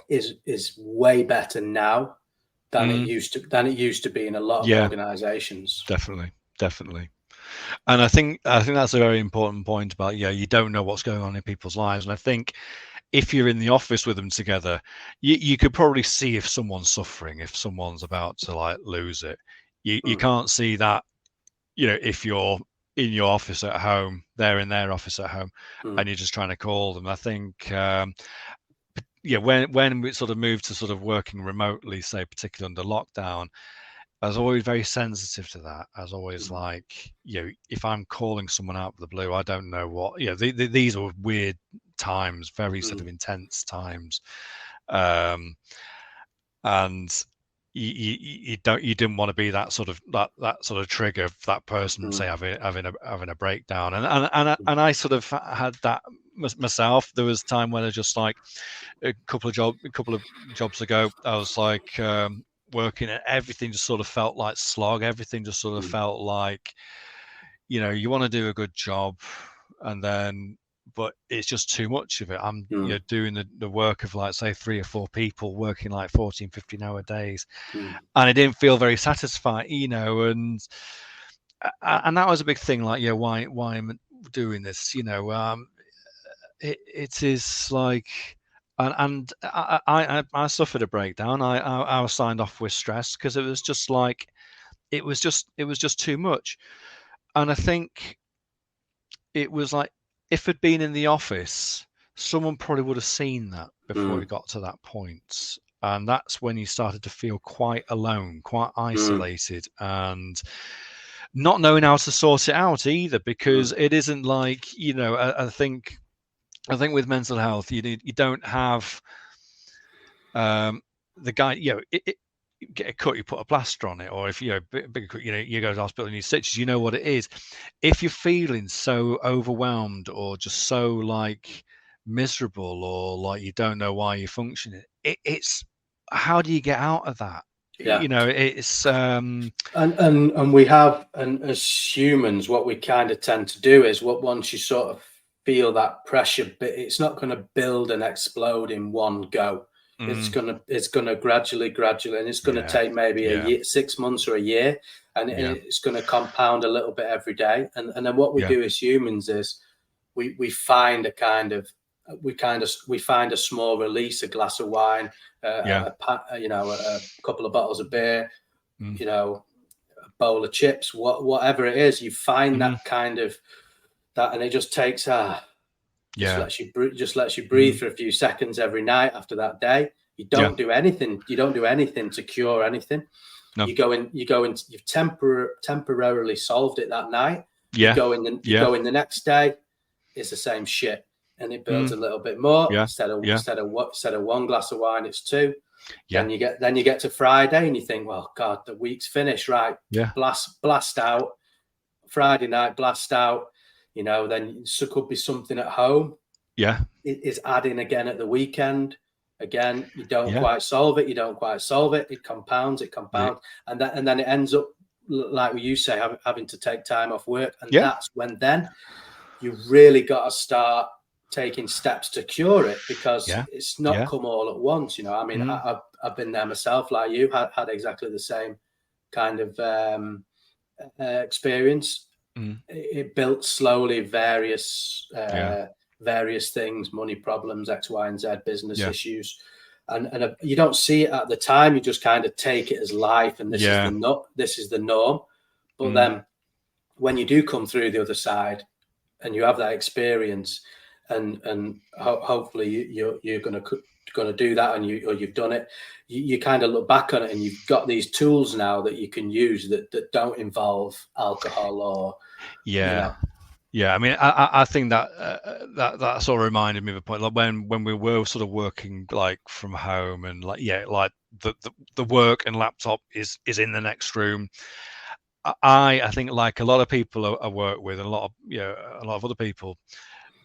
is way better now than it used to be in a lot of organizations. Definitely. And I think that's a very important point about, you don't know what's going on in people's lives. And I think if you're in the office with them together, you could probably see if someone's suffering, if someone's about to like lose it. You can't see that, you know, if you're in your office at home, they're in their office at home, and you're just trying to call them. I think, when we sort of moved to sort of working remotely, say particularly under lockdown, I was always very sensitive to that. I was always like, you know, if I'm calling someone out of the blue, I don't know what, you know, these are weird times, very sort of intense times. And you didn't want to be that sort of trigger of that person, say having a breakdown. And I sort of had that myself. There was a time when I just like a couple of jobs ago, I was like, working, and everything just sort of felt like slog. Everything just sort of felt like, you know, you want to do a good job, but it's just too much of it. I'm you know, doing the work of like say 3 or 4 people working like 14, 15-hour days, and it didn't feel very satisfying, you know. And that was a big thing. Like, yeah, why am I doing this? You know, it is like. And I suffered a breakdown. I was signed off with stress because it was just like, it was just too much. And I think it was like, if it'd been in the office, someone probably would have seen that before it got to that point. And that's when you started to feel quite alone, quite isolated, and not knowing how to sort it out either, because it isn't like, you know, I think with mental health, you don't have the guy, you know, you get a cut, you put a plaster on it, or if you know, big cut, you know, you go to the hospital and you stitches, you know what it is. If you're feeling so overwhelmed or just so like miserable, or like you don't know why you're functioning, it's how do you get out of that? You know, it's and we have, and as humans, what we kind of tend to do is, once you sort of feel that pressure, but it's not going to build and explode in one go. It's gonna gradually, and it's going to take maybe a year, 6 months or a year, and it's going to compound a little bit every day. And then what we do as humans is we find a kind of we find a small release, a glass of wine, you know, a couple of bottles of beer, you know, a bowl of chips, whatever it is. You find that kind of that, and it just takes just lets you breathe for a few seconds every night after that day. You don't do anything. You don't do anything to cure anything. No. You go in. You've temporarily solved it that night. You go in the next day. It's the same shit, and it builds a little bit more. Instead of 1 glass of wine, it's 2. Then you get to Friday, and you think, well, God, the week's finished, right? Blast out. Friday night blast out, you know, then so could be something at home. Yeah. It is adding again at the weekend. Again, you don't quite solve it. It compounds, and then it ends up, like you say, having to take time off work. And that's when then you really got to start taking steps to cure it, because it's not come all at once. You know, I mean, I've been there myself, like you had exactly the same kind of experience. It built slowly various things, money problems, X, Y, and Z, business issues. And you don't see it at the time. You just kind of take it as life, and this is the norm. But then when you do come through the other side and you have that experience, and hopefully you're going to do that, and you've done it, you kind of look back on it, and you've got these tools now that you can use that don't involve alcohol or you know. Yeah, I mean, I think that sort of reminded me of a point, like when we were sort of working like from home, and like the work and laptop is in the next room. I think, like a lot of people I work with, and a lot of other people,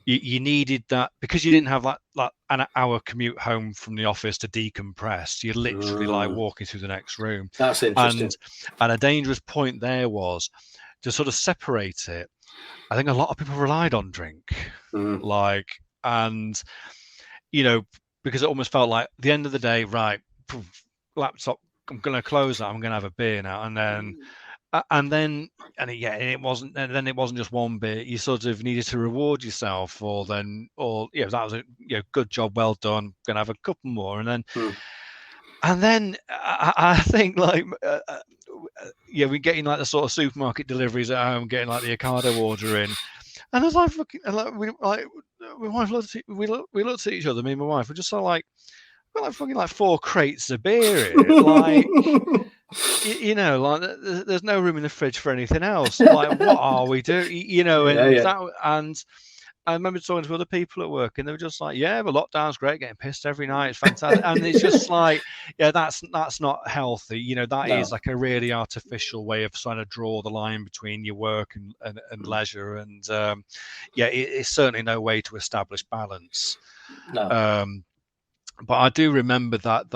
you needed that, because you didn't have like an hour commute home from the office to decompress. You're literally like walking through the next room. That's interesting. And a dangerous point there was to sort of separate it. I think a lot of people relied on drink, and you know, because it almost felt like the end of the day, right? Laptop, I'm going to close that. I'm going to have a beer now, and then it wasn't just one bit. You sort of needed to reward yourself, or that was a good job, well done. Going to have a couple more, and then I think like. We're getting like the sort of supermarket deliveries at home, getting like the Ocado order in, and I was like, my wife we looked at each other, me and my wife, we're just sort of like, we've got like fucking like 4 crates of beer here, like, you know, like there's no room in the fridge for anything else. Like, what are we doing? You know, and I remember talking to other people at work, and they were just like, "Yeah, the lockdown's great, getting pissed every night, it's fantastic." And it's just like, that's not healthy. You know, that is like a really artificial way of trying to draw the line between your work and leisure. And it's certainly no way to establish balance. No. But I do remember that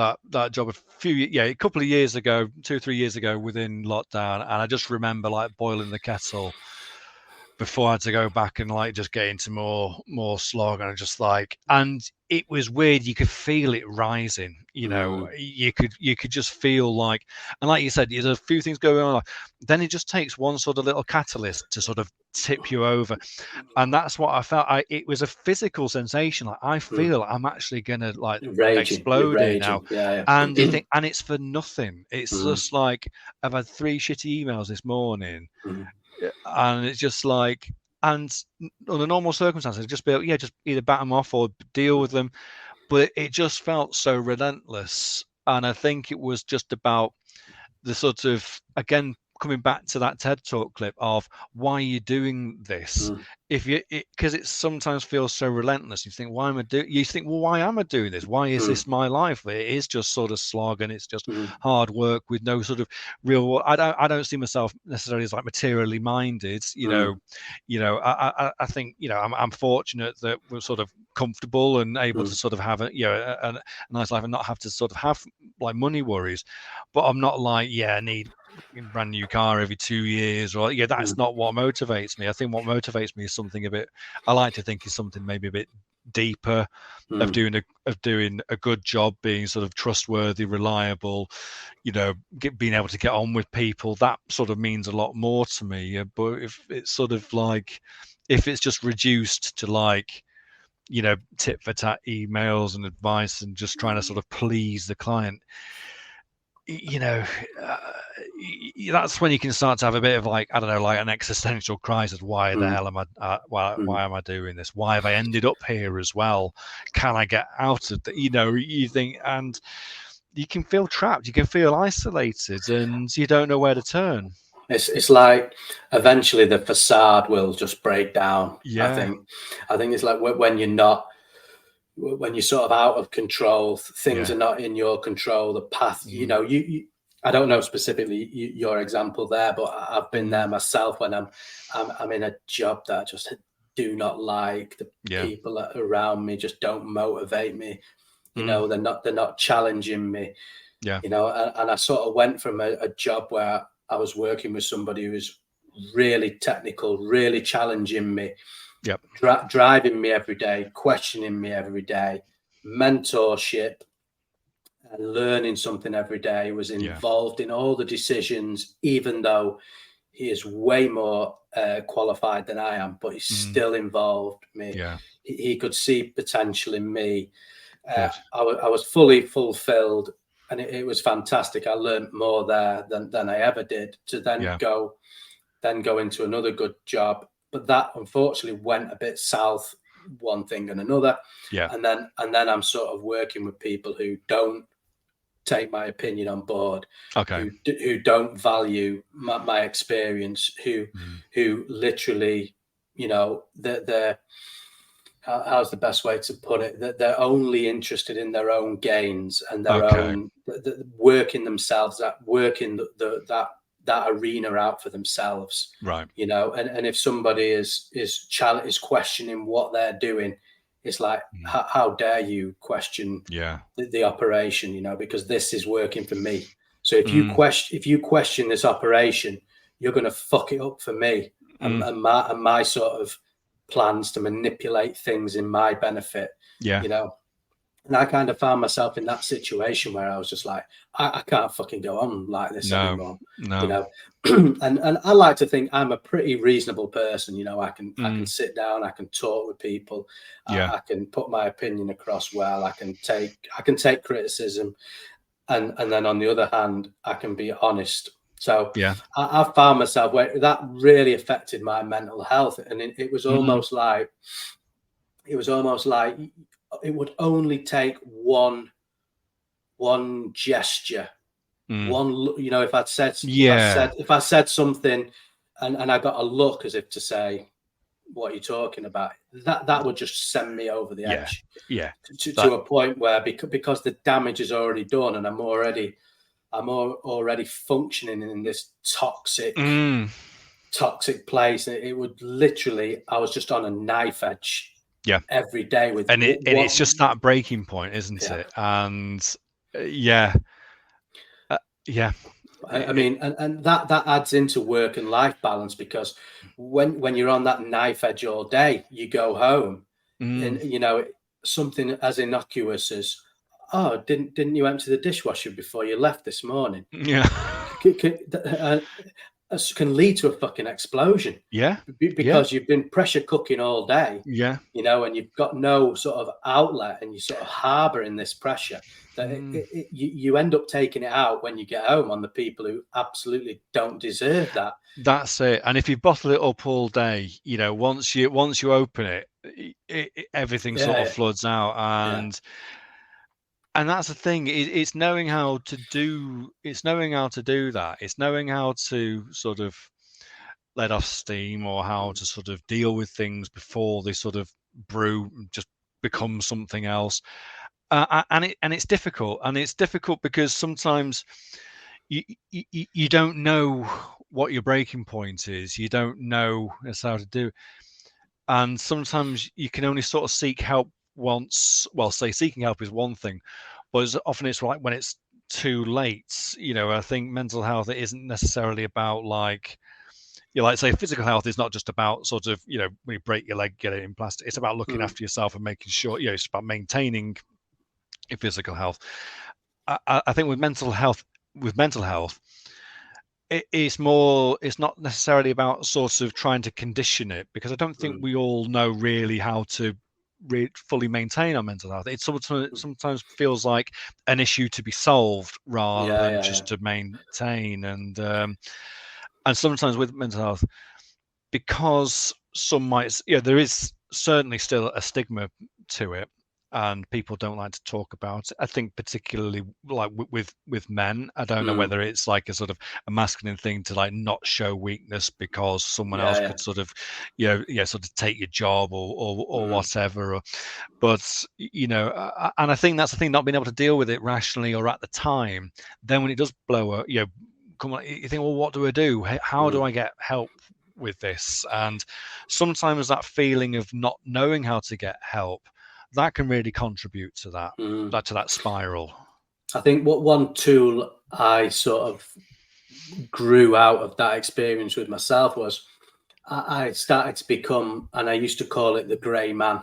job a couple of years ago, 2 or 3 years ago, within lockdown, and I just remember like boiling the kettle before I had to go back and like just get into more slog, and just like, and it was weird. You could feel it rising, you know. You could just feel like, and like you said, there's a few things going on. Then it just takes one sort of little catalyst to sort of tip you over, and that's what I felt. It was a physical sensation. Like, I feel I'm actually gonna like explode here now, and you think, and it's for nothing. It's just like, I've had 3 shitty emails this morning. And it's just like, and under normal circumstances, just either bat them off or deal with them. But it just felt so relentless. And I think it was just about the sort of, again, coming back to that TED Talk clip of, why are you doing this? Because it sometimes feels so relentless. You think, why am I doing? You think, well, why am I doing this? Why is this my life? It is just sort of slog, and it's just hard work with no sort of real. I don't see myself necessarily as like materially minded. You know, I think, you know, I'm fortunate that we're sort of comfortable and able to sort of have a nice life and not have to sort of have like money worries. But I'm not like, I need a brand new car every 2 years, or that's not what motivates me. I think what motivates me is something I like to think is something maybe a bit deeper, of doing a good job, being sort of trustworthy, reliable, you know, being able to get on with people. That sort of means a lot more to me. But if it's sort of like, if it's just reduced to like, you know, tit for tat emails and advice and just trying to sort of please the client, you know, that's when you can start to have a bit of like, I don't know, like an existential crisis. Why the hell am I? Why am I doing this? Why have I ended up here as well? Can I get out of the? You know, you think, and you can feel trapped. You can feel isolated, and you don't know where to turn. It's like eventually the facade will just break down. Yeah. I think it's like when you're sort of out of control, things are not in your control. The path, you know, I don't know specifically your example there, but I've been there myself when I'm in a job that I just do not like. The people that are around me just don't motivate me. You know, they're not challenging me. Yeah. You know, and I sort of went from a job where I was working with somebody who was really technical, really challenging me, driving me every day, questioning me every day, mentorship, and learning something every day, was involved in all the decisions, even though he is way more qualified than I am, but he's still involved me. Yeah. He could see potential in me. I was fully fulfilled, and it was fantastic. I learned more there than I ever did, to then go into another good job. But that unfortunately went a bit south, one thing and another. And then I'm sort of working with people who don't take my opinion on board, who don't value my experience, who literally, you know, they're how's the best way to put it, that they're only interested in their own gains and their own working themselves, working that arena out for themselves, right? You know, and if somebody is questioning what they're doing, it's like, how dare you question the operation, you know, because this is working for me. So if you question this operation, you're going to fuck it up for me and my sort of plans to manipulate things in my benefit. You know, and I kind of found myself in that situation where I was just like, I can't fucking go on like this anymore. You know, and I like to think I'm a pretty reasonable person. You know, I can sit down, I can talk with people, I can put my opinion across well, I can take criticism, and then on the other hand, I can be honest. So I found myself where that really affected my mental health, and it was almost like it would only take one gesture, one look, you know, if I said something and I got a look as if to say, what are you talking about, that would just send me over the edge to a point where, because the damage is already done, and I'm already functioning in this toxic place. It would literally, I was just on a knife edge every day with, and it's just that breaking point, isn't it? And I mean, and that adds into work and life balance, because when you're on that knife edge all day, you go home and, you know, something as innocuous as, oh, didn't you empty the dishwasher before you left this morning? Can lead to a fucking explosion. Because you've been pressure cooking all day. You know, and you've got no sort of outlet, and you sort of harbor in this pressure that you end up taking it out when you get home on the people who absolutely don't deserve that. That's it. And if you bottle it up all day, you know, once you open it, everything sort of floods out. And that's the thing. It's knowing how to do. It's knowing how to do that. It's knowing how to sort of let off steam, or how to sort of deal with things before they sort of brew, just become something else. And it's difficult. And it's difficult because sometimes you don't know what your breaking point is. You don't know how to do. And sometimes you can only sort of seek help once. Well, say seeking help is one thing, but often it's like when it's too late. You know, I think mental health, it isn't necessarily about, like, you know, like say physical health is not just about sort of, you know, when you break your leg, get it in plaster. It's about looking after yourself and making sure, you know, it's about maintaining your physical health. I think with mental health, it's not necessarily about sort of trying to condition it, because I don't think we all know really how to fully maintain our mental health. It sometimes feels like an issue to be solved rather than just to maintain. And sometimes with mental health, because some might, you know, there is certainly still a stigma to it. and people don't like to talk about it. I think particularly like with men. I don't know whether it's like a sort of a masculine thing to like not show weakness because someone else could sort of, sort of take your job or whatever. But and I think that's the thing, not being able to deal with it rationally or at the time. Then when it does blow up, come on, you think, well, what do I do? How do I get help with this? And sometimes that feeling of not knowing how to get help, that can really contribute to that, to that spiral. I think what one tool I sort of grew out of that experience with myself was I started to become, and I used to call it the grey man.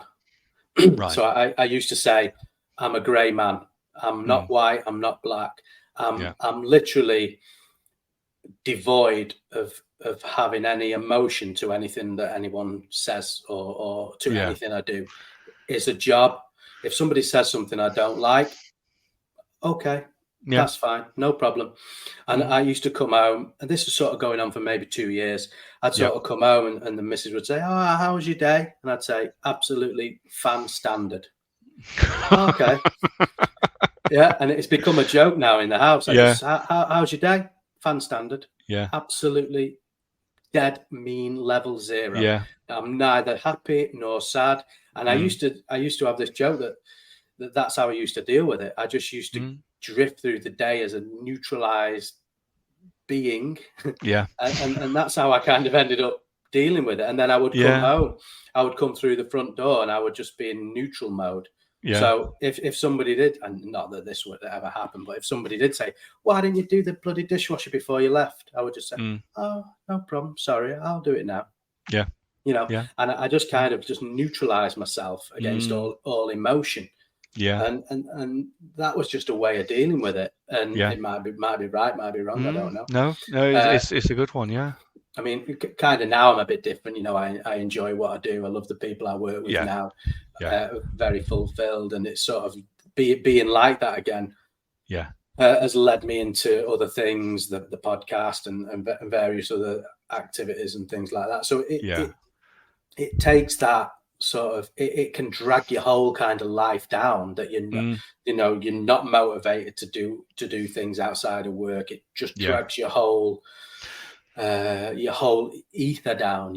Right. So I used to say, I'm a grey man. I'm not white. I'm not black. I'm literally devoid of having any emotion to anything that anyone says or to anything I do. It's a job. If somebody says something I don't like, okay, that's fine, no problem. And I used to come home, and this was sort of going on for maybe 2 years. I'd sort of come home, and the missus would say, "Oh, how was your day?" And I'd say, "Absolutely fan standard." Okay. And it's become a joke now in the house. How's your day? Fan standard. Absolutely dead mean, level zero. I'm neither happy nor sad. And I used to have this joke that's how I used to deal with it. I just used to drift through the day as a neutralized being. And that's how I kind of ended up dealing with it. And then I would come home, I would come through the front door, and I would just be in neutral mode. So if somebody did, and not that this would ever happen, but if somebody did say, "Why didn't you do the bloody dishwasher before you left?" I would just say, "Oh, no problem. Sorry, I'll do it now." And I just kind of just neutralize myself against all emotion. And that was just a way of dealing with it. And it might be right, might be wrong. I don't know. No, it's a good one. I mean, kind of now I'm a bit different. I enjoy what I do. I love the people I work with now. Very fulfilled, and it's sort of being like that again. Has led me into other things, the podcast and various other activities and things like that. So it takes that sort of it can drag your whole kind of life down, that you're not motivated to do things outside of work. It just drags your whole ether down,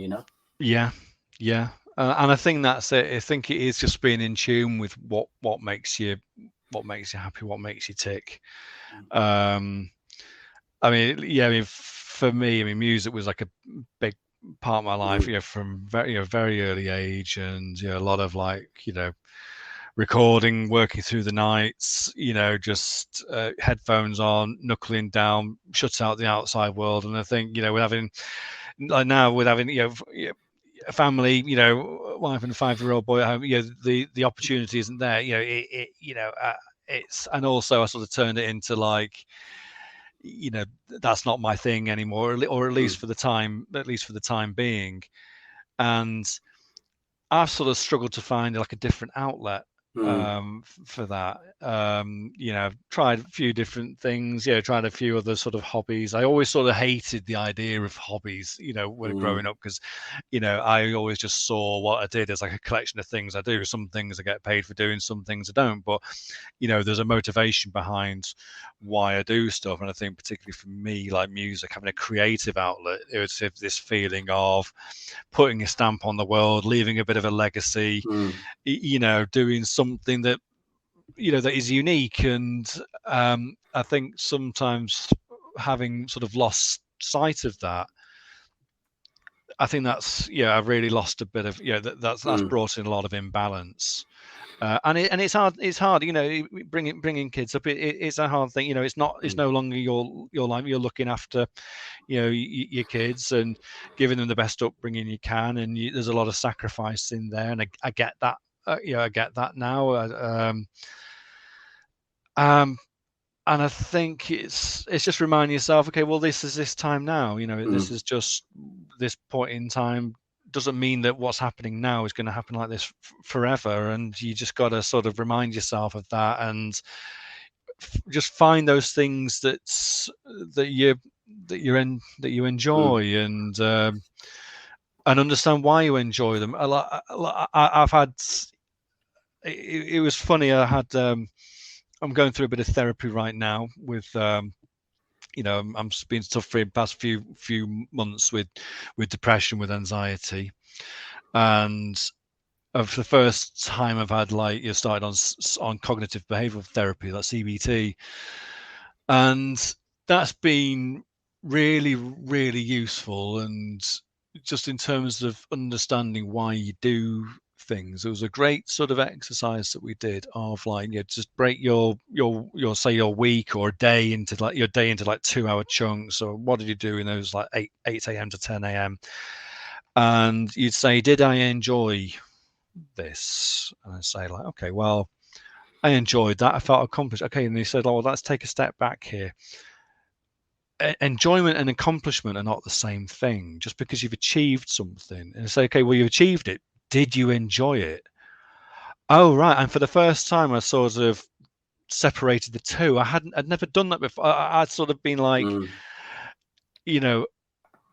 and I think that's it. I think it is just being in tune with what makes you happy, what makes you tick. I mean, for me, music was like a big part of my life, from very early age, and a lot of recording, working through the nights, just headphones on, knuckling down, shuts out the outside world. And I think with having a family, wife and a 5-year-old boy at home, the opportunity isn't there. It's, and also I sort of turned it into that's not my thing anymore, or at least for the time being. And I've sort of struggled to find a different outlet for that. I've tried a few different things, tried a few other sort of hobbies. I always sort of hated the idea of hobbies, when growing up, because I always just saw what I did as like a collection of things I do. Some things I get paid for doing, some things I don't, but there's a motivation behind why I do stuff. And I think particularly for me, like music, having a creative outlet, it was this feeling of putting a stamp on the world, leaving a bit of a legacy, doing something that that is unique. And I think sometimes having sort of lost sight of that, I think that's I've really lost a bit of that's brought in a lot of imbalance. And it's hard. It's hard, bringing kids up. It's a hard thing. It's not. It's no longer your life. You're looking after, your kids and giving them the best upbringing you can. And there's a lot of sacrifice in there. And I get that. I get that now. And I think it's just reminding yourself, okay, well, this is this time now. This is just this point in time. Doesn't mean that what's happening now is going to happen like this forever, and you just got to sort of remind yourself of that, and just find those things that you enjoy, and understand why you enjoy them. I've had it was funny. I had I'm going through a bit of therapy right now with you know, I'm been suffering the past few months with depression, with anxiety, and for the first time I've had like started on cognitive behavioral therapy, like CBT, and that's been really useful. And just in terms of understanding why you do things, it was a great sort of exercise that we did of like, just break your say your week or day into like 2-hour chunks. Or what did you do in those like 8 a.m. to 10 a.m. and you'd say, did I enjoy this? And I'd say like, okay, well, I enjoyed that, I felt accomplished. Okay. And they said, oh, let's take a step back here. Enjoyment and accomplishment are not the same thing. Just because you've achieved something and say, okay, well, you achieved it, did you enjoy it? Oh, right. And for the first time I sort of separated the two. I'd never done that before. I'd sort of been like,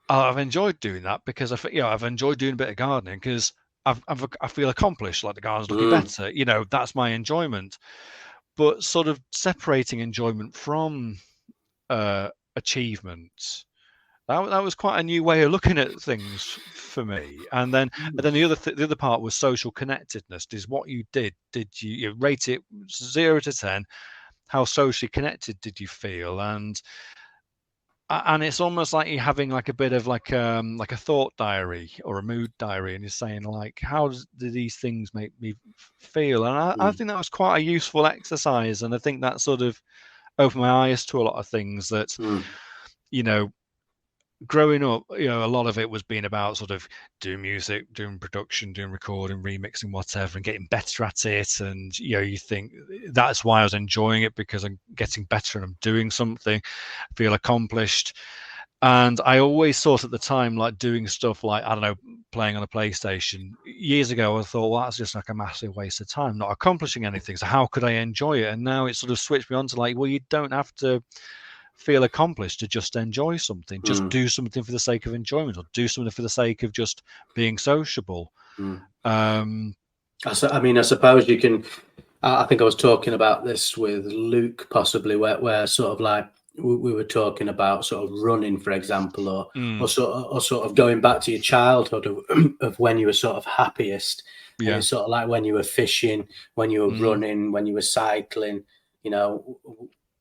I've enjoyed doing that because I've enjoyed doing a bit of gardening because I feel accomplished, like the garden's looking better. That's my enjoyment. But sort of separating enjoyment from achievement, that was quite a new way of looking at things for me. And then the other part was social connectedness. Is what you did. Did you rate it 0 to 10? How socially connected did you feel? And it's almost like you're having like a bit of like a thought diary or a mood diary, and you're saying like, how do these things make me feel? And I think that was quite a useful exercise, and I think that sort of opened my eyes to a lot of things that growing up, a lot of it was being about sort of doing music, doing production, doing recording, remixing, whatever, and getting better at it. And you think that's why I was enjoying it, because I'm getting better and I'm doing something, I feel accomplished. And I always thought at the time, like doing stuff like, I don't know, playing on a PlayStation. Years ago, I thought, well, that's just like a massive waste of time, not accomplishing anything. So how could I enjoy it? And now it sort of switched me on to like, well, you don't have to feel accomplished to just enjoy something. Just do something for the sake of enjoyment, or do something for the sake of just being sociable. I mean, I suppose you can. I think I was talking about this with Luke, possibly, where sort of like we were talking about sort of running, for example, or sort of going back to your childhood of when you were sort of happiest. Yeah. And it's sort of like when you were fishing, when you were running, when you were cycling.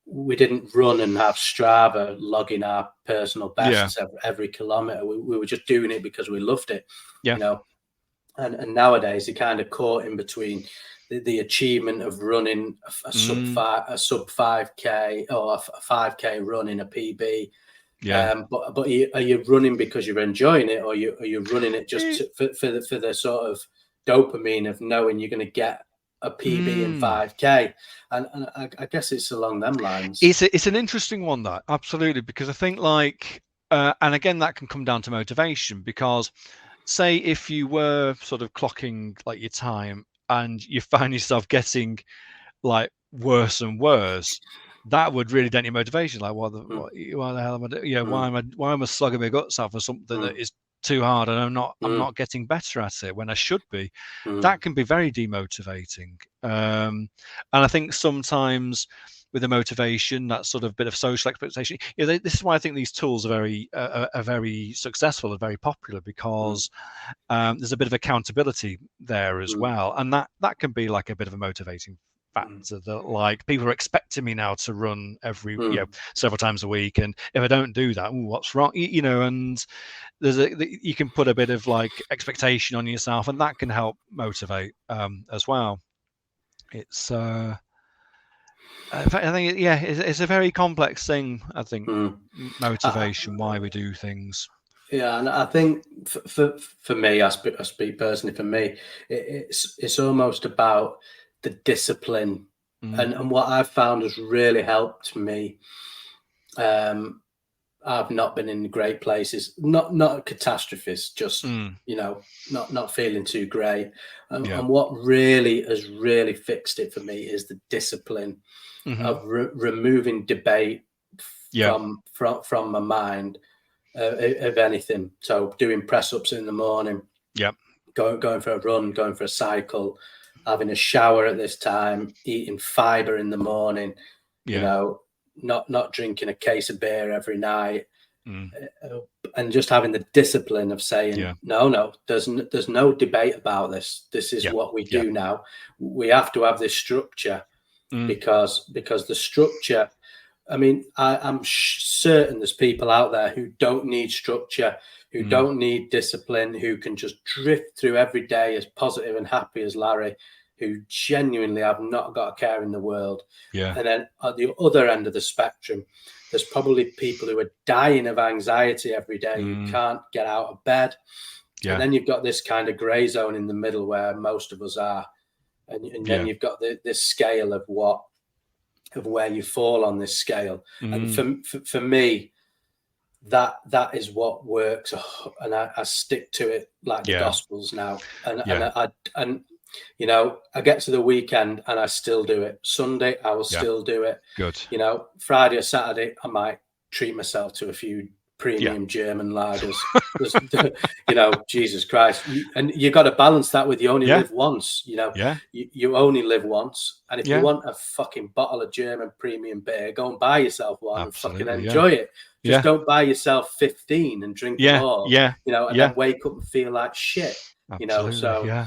We didn't run and have Strava logging our personal bests every kilometer. We were just doing it because we loved it. Yeah. And nowadays, you're kind of caught in between the achievement of running a sub 5K or a 5K run in a PB. Yeah. But are you running because you're enjoying it, or are you running it just for the sort of dopamine of knowing you're going to get a PB in 5K? And I guess it's along them lines. It's an interesting one, that, absolutely, because I think like, and again, that can come down to motivation, because say if you were sort of clocking like your time and you find yourself getting like worse and worse, that would really dent your motivation. Like, why the hell am I doing? Why am I slugging my guts out for something that is too hard, and I'm not getting better at it when I should be? That can be very demotivating. And I think sometimes with the motivation, that sort of bit of social expectation, this is why I think these tools are very successful and very popular, because there's a bit of accountability there as well, and that can be like a bit of a motivating factor, that like people are expecting me now to run every several times a week, and if I don't do that, what's wrong? And you can put a bit of like expectation on yourself, and that can help motivate as well. It's in fact, I think it's a very complex thing. I think motivation, why we do things. Yeah, and I think for me, I speak personally. For me, it's almost about the discipline, and what I've found has really helped me. I've not been in great places, not catastrophes, just not feeling too great. And what really has fixed it for me is the discipline of removing debate from my mind of anything. So doing press ups in the morning, going for a run, going for a cycle, having a shower at this time, eating fiber in the morning, you know, not drinking a case of beer every night, and just having the discipline of saying, no, there's no debate about this. This is what we do now. We have to have this structure because the structure. I mean, I'm certain there's people out there who don't need structure, who don't need discipline, who can just drift through every day as positive and happy as Larry, who genuinely have not got a care in the world. And then at the other end of the spectrum, there's probably people who are dying of anxiety every day, who can't get out of bed. And then you've got this kind of grey zone in the middle where most of us are. And then you've got this scale of where you fall on this scale. And for me, that is what works, and I stick to it like the Gospels now. And you know, I get to the weekend and I still do it. Sunday I will still do it. Good. You know, Friday or Saturday I might treat myself to a few premium German lagers. You know, Jesus Christ. And you got to balance that with you only live once, you know. You only live once. And if you want a fucking bottle of German premium beer, go and buy yourself one. Absolutely, and fucking enjoy it. Just don't buy yourself 15 and drink them all. You know, and then wake up and feel like shit. Absolutely, you know, so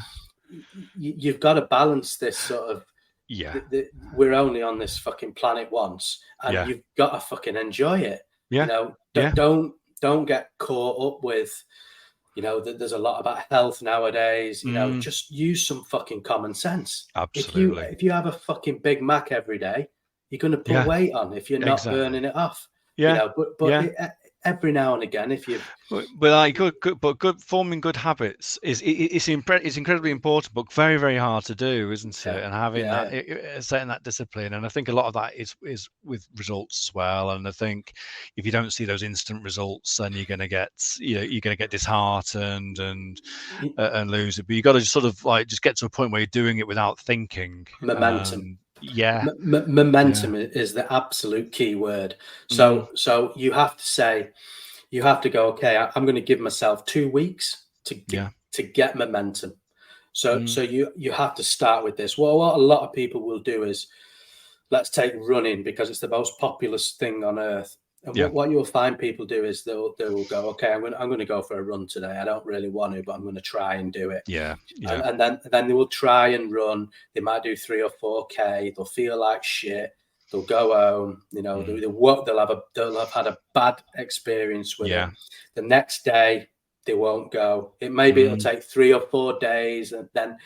you've got to balance this sort of we're only on this fucking planet once, and you've got to fucking enjoy it. You know, don't get caught up with, you know, that there's a lot about health nowadays. You know, just use some fucking common sense. Absolutely. If you have a fucking Big Mac every day, you're going to put weight on if you're not burning it off. You know, but every now and again, if you forming good habits is incredibly important, but very, very hard to do, isn't it? And having that, setting that discipline, and I think a lot of that is with results as well. And I think if you don't see those instant results, then you're going to get disheartened and lose it. But you got to sort of like just get to a point where you're doing it without thinking. Momentum. Momentum is the absolute key word. So you have to say, you have to go, okay, I'm going to give myself 2 weeks to get momentum. So you have to start with this. Well, what a lot of people will do is, let's take running, because it's the most populous thing on earth. And what you'll find people do is they will go, okay, I'm going to go for a run today. I don't really want to, but I'm going to try and do it. And then they will try and run. They might do 3 or 4K. They'll feel like shit. They'll go home. You know, they'll have had a bad experience with it. The next day they won't go. It'll take 3 or 4 days, and then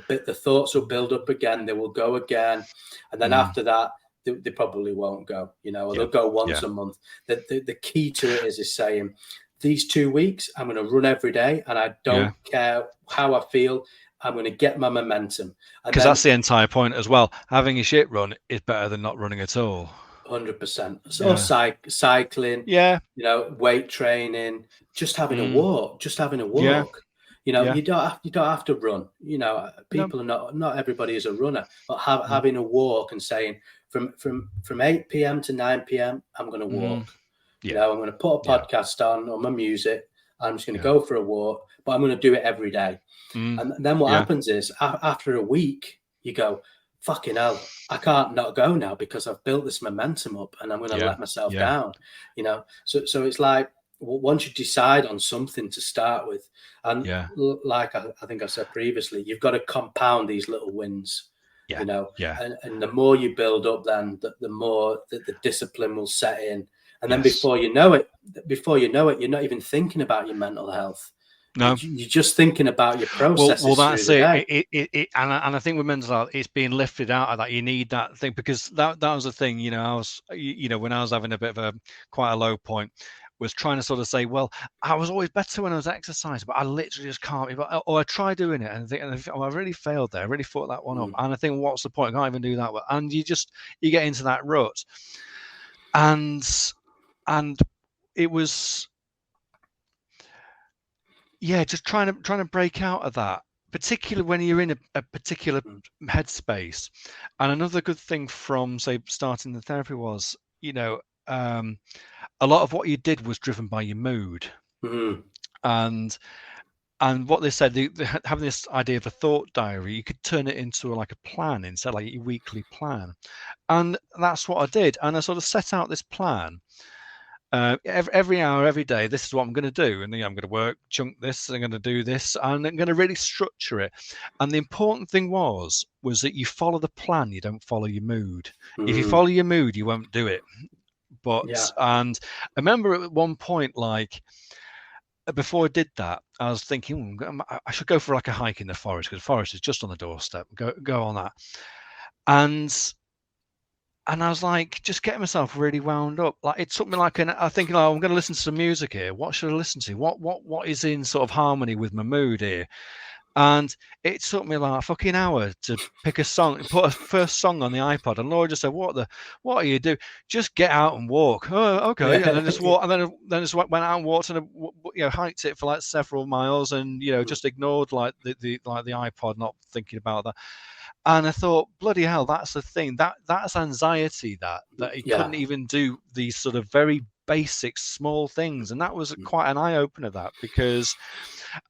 the thoughts will build up again. They will go again, and then after that, they probably won't go, you know, or they'll go once a month. The key to it is saying, these 2 weeks, I'm going to run every day, and I don't care how I feel. I'm going to get my momentum. Because that's the entire point as well. Having a shit run is better than not running at all. 100%. So cycling, you know, weight training, just having a walk, You know, you don't have to run. You know, people are not everybody is a runner, but having a walk and saying, from 8 p.m. to 9 p.m. I'm going to walk. You know, I'm going to put a podcast on or my music. I'm just going to go for a walk, but I'm going to do it every day. And then what happens is, after a week, you go, fucking hell, I can't not go now because I've built this momentum up, and I'm going to let myself down. You know, so it's like, once you decide on something to start with, and like I think I said previously, you've got to compound these little wins. You know, and the more you build up, then the more the discipline will set in, and then before you know it, you're not even thinking about your mental health. No, you're just thinking about your processes. Well, that's it. And I think with mental health, it's being lifted out of that. You need that thing, because that was the thing. You know, when I was having a bit of quite a low point, was trying to sort of say, well, I was always better when I was exercising, but I literally just can't. Or I try doing it and think, I really failed there. I really thought that one up. And I think, what's the point? I can't even do that. And you get into that rut. And it was, just trying to break out of that, particularly when you're in a particular headspace. And another good thing from, say, starting the therapy was, you know, a lot of what you did was driven by your mood. And And what they said, having this idea of a thought diary, you could turn it into like a plan instead, like your weekly plan. And that's what I did. And I sort of set out this plan. Every hour, every day, this is what I'm going to do. And I'm going to work, chunk this, I'm going to do this, and I'm going to really structure it. And the important thing was that you follow the plan, you don't follow your mood. If you follow your mood, you won't do it. But, and I remember at one point, like, before I did that, I was thinking I should go for like a hike in the forest, because the forest is just on the doorstep. Go on that, and I was like, just getting myself really wound up. Like it took me like I thinking, oh, I'm going to listen to some music here. What should I listen to? What is in sort of harmony with my mood here? And it took me like a fucking hour to pick a song, put a first song on the iPod. And Laura just said, what are you doing? Just get out and walk. Oh, okay. And then just walk, and then just went out and walked, and hiked it for like several miles, and just ignored like the iPod, not thinking about that. And I thought, bloody hell, that's the thing. That's anxiety that he couldn't even do these sort of very basic small things. And that was quite an eye opener, that, because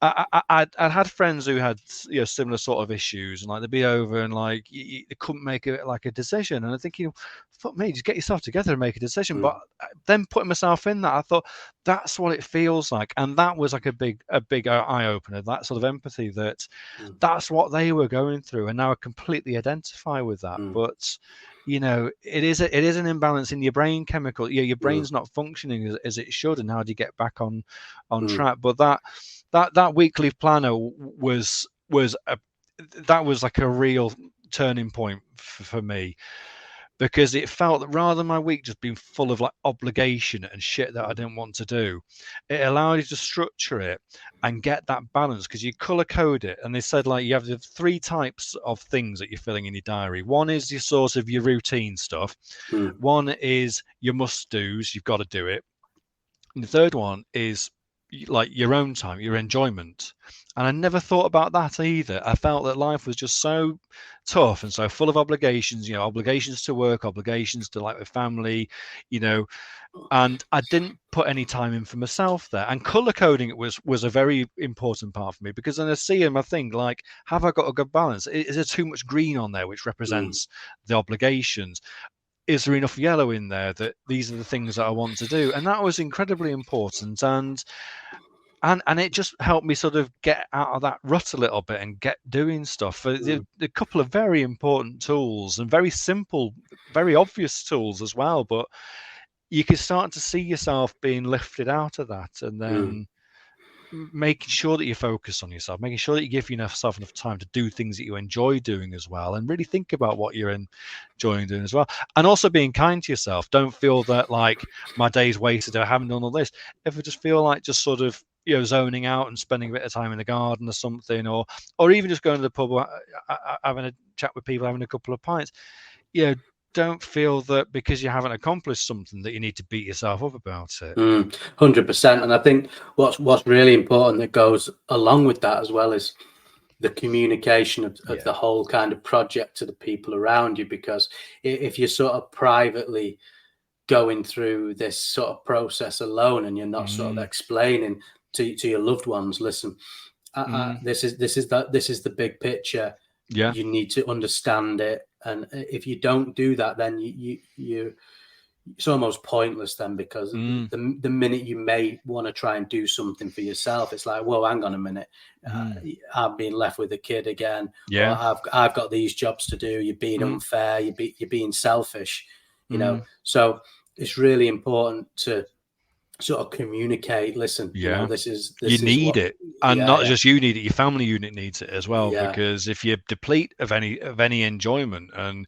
I'd had friends who had similar sort of issues, and like they'd be over and like they couldn't make a decision, and I'm thinking, fuck me, just get yourself together and make a decision. But then putting myself in that, I thought that's what it feels like, and that was like a big eye opener. That sort of empathy, that's what they were going through, and now I completely identify with that. But it is an imbalance in your brain chemical. Your brain's not functioning as it should, and how do you get back on track? But that weekly planner was like a real turning point for me, because it felt that rather than my week just being full of like obligation and shit that I didn't want to do, it allowed you to structure it and get that balance, because you color code it. And they said like you have the 3 types of things that you're filling in your diary. One is your sort of your routine stuff. One is your must-dos, you've got to do it. And the third one is like your own time, your enjoyment. And I never thought about that either. I felt that life was just so tough and so full of obligations, obligations to work, obligations to like with family, and I didn't put any time in for myself there. And color coding it was a very important part for me, because then I see and I think like, have I got a good balance? Is there too much green on there, which represents the obligations? Is there enough yellow in there that these are the things that I want to do? And that was incredibly important. And it just helped me sort of get out of that rut a little bit and get doing stuff. A couple of very important tools, and very simple, very obvious tools as well. But you can start to see yourself being lifted out of that, and then making sure that you focus on yourself, making sure that you give yourself enough time to do things that you enjoy doing as well, and really think about what you're enjoying doing as well. And also being kind to yourself. Don't feel that like my day's wasted, I haven't done all this. If I just feel like just sort of zoning out and spending a bit of time in the garden or something, or even just going to the pub, having a chat with people, having a couple of pints, don't feel that because you haven't accomplished something that you need to beat yourself up about it. 100%. And I think what's really important that goes along with that as well is the communication of the whole kind of project to the people around you. Because if you're sort of privately going through this sort of process alone, and you're not sort of explaining to your loved ones, listen, this is the big picture. You need to understand it. And if you don't do that, then it's almost pointless then, because the minute you may want to try and do something for yourself, it's like, whoa, hang on a minute, I'm being left with a kid again. Or I've got these jobs to do. You're being unfair. You're being selfish. So it's really important to sort of communicate. Listen, this is you need it, and not just you need it, your family unit needs it as well. Because if you deplete of any enjoyment, and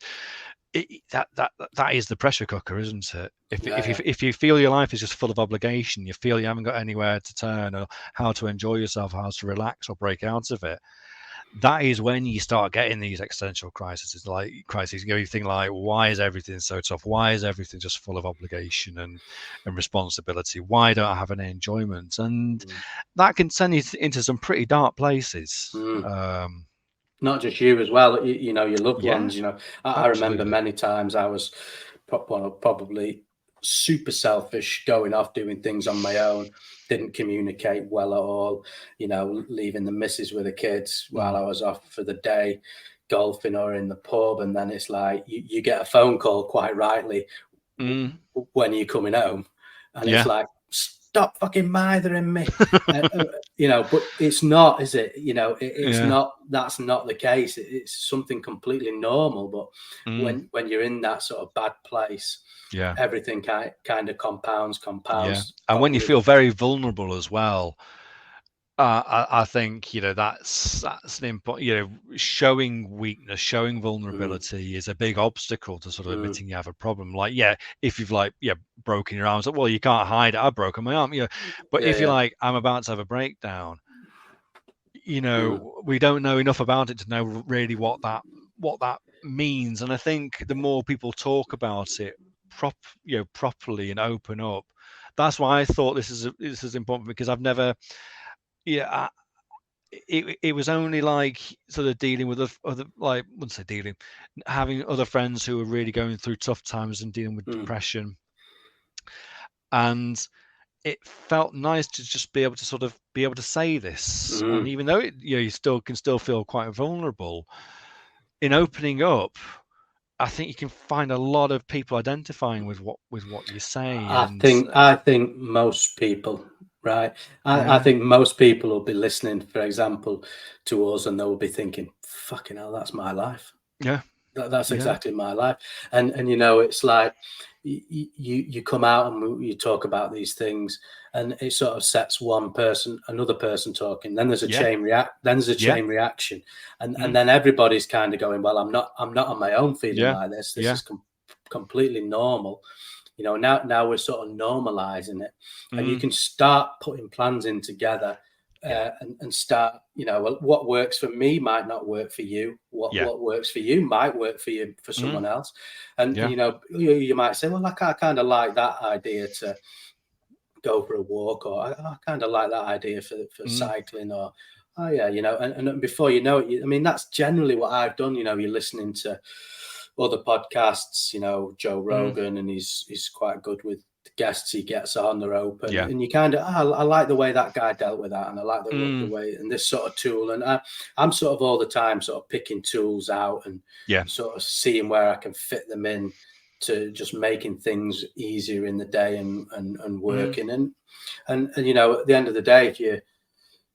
that is the pressure cooker, isn't it? If you feel your life is just full of obligation, you feel you haven't got anywhere to turn, or how to enjoy yourself, how to relax or break out of it, that is when you start getting these existential crises. You think like, why is everything so tough? Why is everything just full of obligation and responsibility? Why don't I have any enjoyment? And that can send you into some pretty dark places. Not just you as well, your loved ones. I remember many times I was probably super selfish, going off doing things on my own, didn't communicate well at all, you know, leaving the missus with the kids while I was off for the day, golfing or in the pub. And then it's like you get a phone call, quite rightly, when you're coming home, and it's like, stop fucking mithering me. You know, but it's not, is it? You know, it's not, that's not the case. It's something completely normal. But when you're in that sort of bad place, everything kind of compounds. And when you feel very vulnerable as well, I think, you know, that's an important, you know, showing weakness, showing vulnerability is a big obstacle to sort of admitting you have a problem. Like, if you've like, broken your arms, well, you can't hide it. I've broken my arm, you know. But if you're like, I'm about to have a breakdown, you know, we don't know enough about it to know really what that means. And I think the more people talk about it properly and open up, that's why I thought this is important, because I've never, it was only like sort of dealing with other, like, I wouldn't say dealing, having other friends who were really going through tough times and dealing with depression, and it felt nice to just be able to say this. And even though you can still feel quite vulnerable in opening up, I think you can find a lot of people identifying with what you say. I think most people, right? I think most people will be listening, for example, to us, and they will be thinking, fucking hell, that's my life. Yeah. That's exactly my life. And you know, it's like you come out and you talk about these things, and it sort of sets another person talking. Then there's a chain reaction, and then everybody's kind of going, well, I'm not on my own feeling like this. This is completely normal. You know, now we're sort of normalizing it, and you can start putting plans in together. And start, you know, what works for me might not work for you. What works for you might work for someone else. And you know, you might say, well, I kind of like that idea to go for a walk, or I kind of like that idea for cycling, or you know, and before you know it, I mean, that's generally what I've done. You know, you're listening to other podcasts, you know, Joe Rogan, and he's quite good with the guests he gets on, they're open, and you kind of, I like the way that guy dealt with that, and I like the way, and this sort of tool, and I'm sort of all the time sort of picking tools out and sort of seeing where I can fit them in to just making things easier in the day and working, and you know, at the end of the day,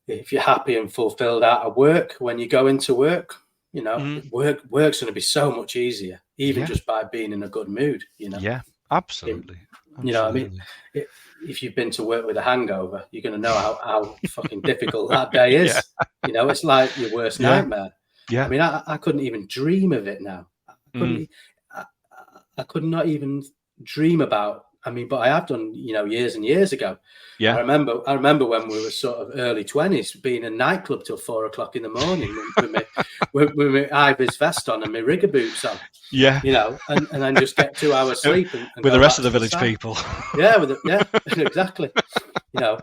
if you're happy and fulfilled out of work, when you go into work, you know, work's going to be so much easier, even just by being in a good mood, you know. Absolutely. You know, I mean, if you've been to work with a hangover, you're going to know how fucking difficult that day is. You know, it's like your worst nightmare. I mean, I couldn't even dream of it now. I could not even dream about. I mean, but I have done, you know, years and years ago. I remember when we were sort of early 20s, being in a nightclub till 4 o'clock in the morning with my Ivy's vest on and my rigger boots on. You know, and then just get 2 hours sleep and with the rest of the village people. Exactly. You know,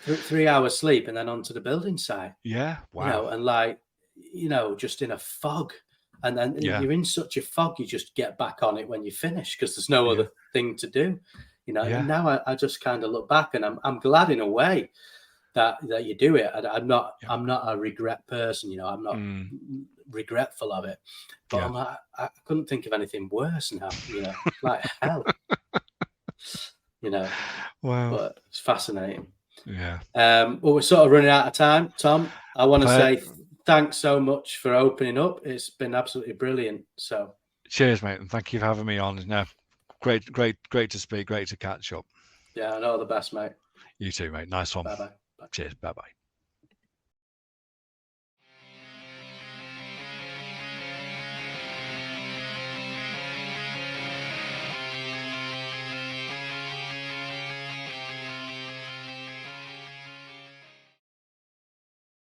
3 hours sleep and then onto the building site. Wow. You know, and like, you know, just in a fog. And then you're in such a fog, you just get back on it when you finish, because there's no other thing to do, you know. And now I just kind of look back, and I'm glad in a way that you do it. I'm not a regret person, you know. I'm not regretful of it, but I'm like, I couldn't think of anything worse now, you know, like hell, you know. Wow. But it's fascinating. Well, we're sort of running out of time, Tom. I want to say thanks so much for opening up. It's been absolutely brilliant. So cheers, mate, and thank you for having me on. No, great to speak, great to catch up. Yeah, I know. The best, mate. You too, mate. Nice one. Bye. Cheers. Bye.